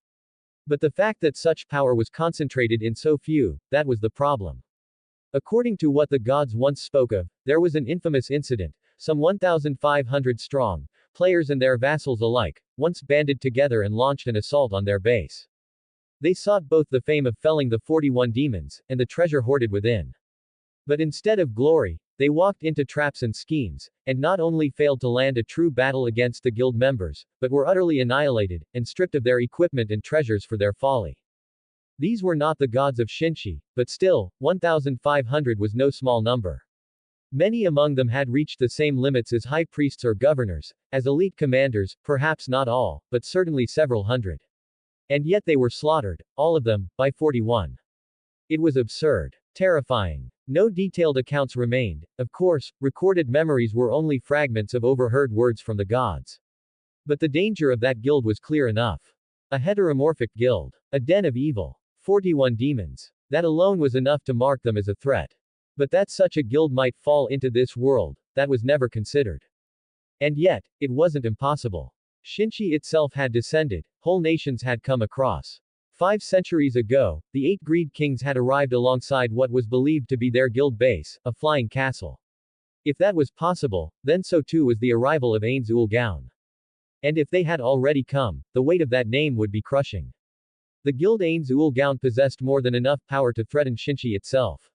But the fact that such power was concentrated in so few, that was the problem. According to what the gods once spoke of, there was an infamous incident, some 1,500 strong, players and their vassals alike, once banded together and launched an assault on their base. They sought both the fame of felling the 41 demons, and the treasure hoarded within. But instead of glory, they walked into traps and schemes, and not only failed to land a true battle against the guild members, but were utterly annihilated, and stripped of their equipment and treasures for their folly. These were not the gods of Shinshi, but still, 1,500 was no small number. Many among them had reached the same limits as high priests or governors, as elite commanders, perhaps not all, but certainly several hundred. And yet they were slaughtered, all of them, by 41. It was absurd. Terrifying. No detailed accounts remained. Of course, recorded memories were only fragments of overheard words from the gods. But the danger of that guild was clear enough. A heteromorphic guild. A den of evil. 41 demons. That alone was enough to mark them as a threat. But that such a guild might fall into this world, that was never considered. And yet, it wasn't impossible. Shinshi itself had descended, whole nations had come across. 5 centuries ago, the 8 Greed Kings had arrived alongside what was believed to be their guild base, a flying castle. If that was possible, then so too was the arrival of Ains Ul Gaun. And if they had already come, the weight of that name would be crushing. The guild Ains Ul Gaun possessed more than enough power to threaten Shinshi itself.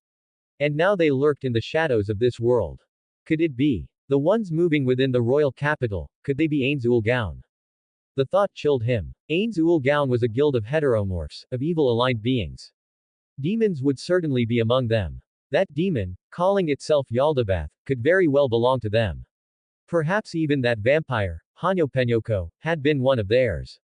And now they lurked in the shadows of this world. Could it be? The ones moving within the royal capital, could they be Ains Ul Gaun? The thought chilled him. Ains Ul Gaun was a guild of heteromorphs, of evil-aligned beings. Demons would certainly be among them. That demon, calling itself Yaldabaoth, could very well belong to them. Perhaps even that vampire, Hanyopenyoko, had been one of theirs.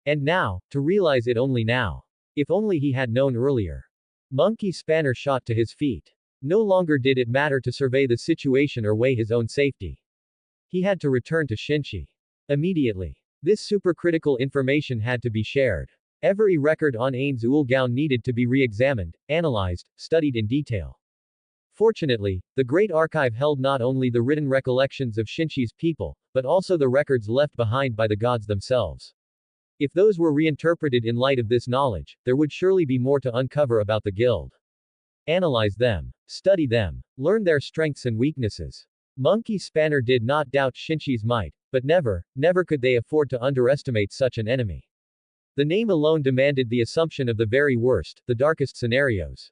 And now, to realize it only now. If only he had known earlier. Monkey Spanner shot to his feet. No longer did it matter to survey the situation or weigh his own safety. He had to return to Shinshi. Immediately. This supercritical information had to be shared. Every record on Ains Ul Gaun needed to be re-examined, analyzed, studied in detail. Fortunately, the Great Archive held not only the written recollections of Shinshi's people, but also the records left behind by the gods themselves. If those were reinterpreted in light of this knowledge, there would surely be more to uncover about the guild. Analyze them. Study them. Learn their strengths and weaknesses. Monkey Spanner did not doubt Shinshi's might, but never could they afford to underestimate such an enemy. The name alone demanded the assumption of the very worst, the darkest scenarios.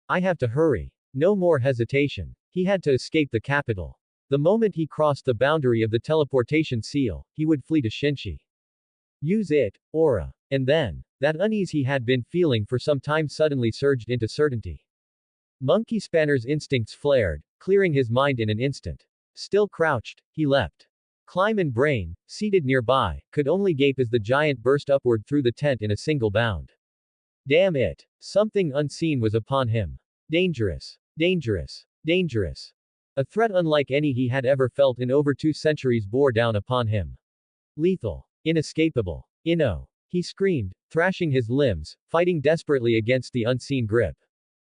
I have to hurry. No more hesitation. He had to escape the capital. The moment he crossed the boundary of the teleportation seal, he would flee to Shinshi. Use it, aura. And then, that unease he had been feeling for some time suddenly surged into certainty. Monkey Spanner's instincts flared, clearing his mind in an instant. Still crouched, he leapt. Climb and Brain, seated nearby, could only gape as the giant burst upward through the tent in a single bound. Damn it! Something unseen was upon him. Dangerous. Dangerous. Dangerous. A threat unlike any he had ever felt in over 2 centuries bore down upon him. Lethal. Inescapable. Inno. He screamed, thrashing his limbs, fighting desperately against the unseen grip.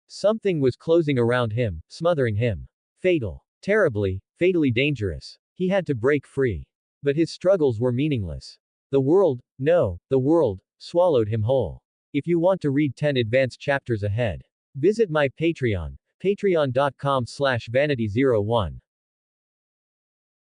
Something was closing around him, smothering him. Fatal. Terribly, fatally dangerous. He had to break free. But his struggles were meaningless. The world, the world, swallowed him whole. If you want to read 10 advanced chapters ahead, visit my Patreon, patreon.com/vanity01.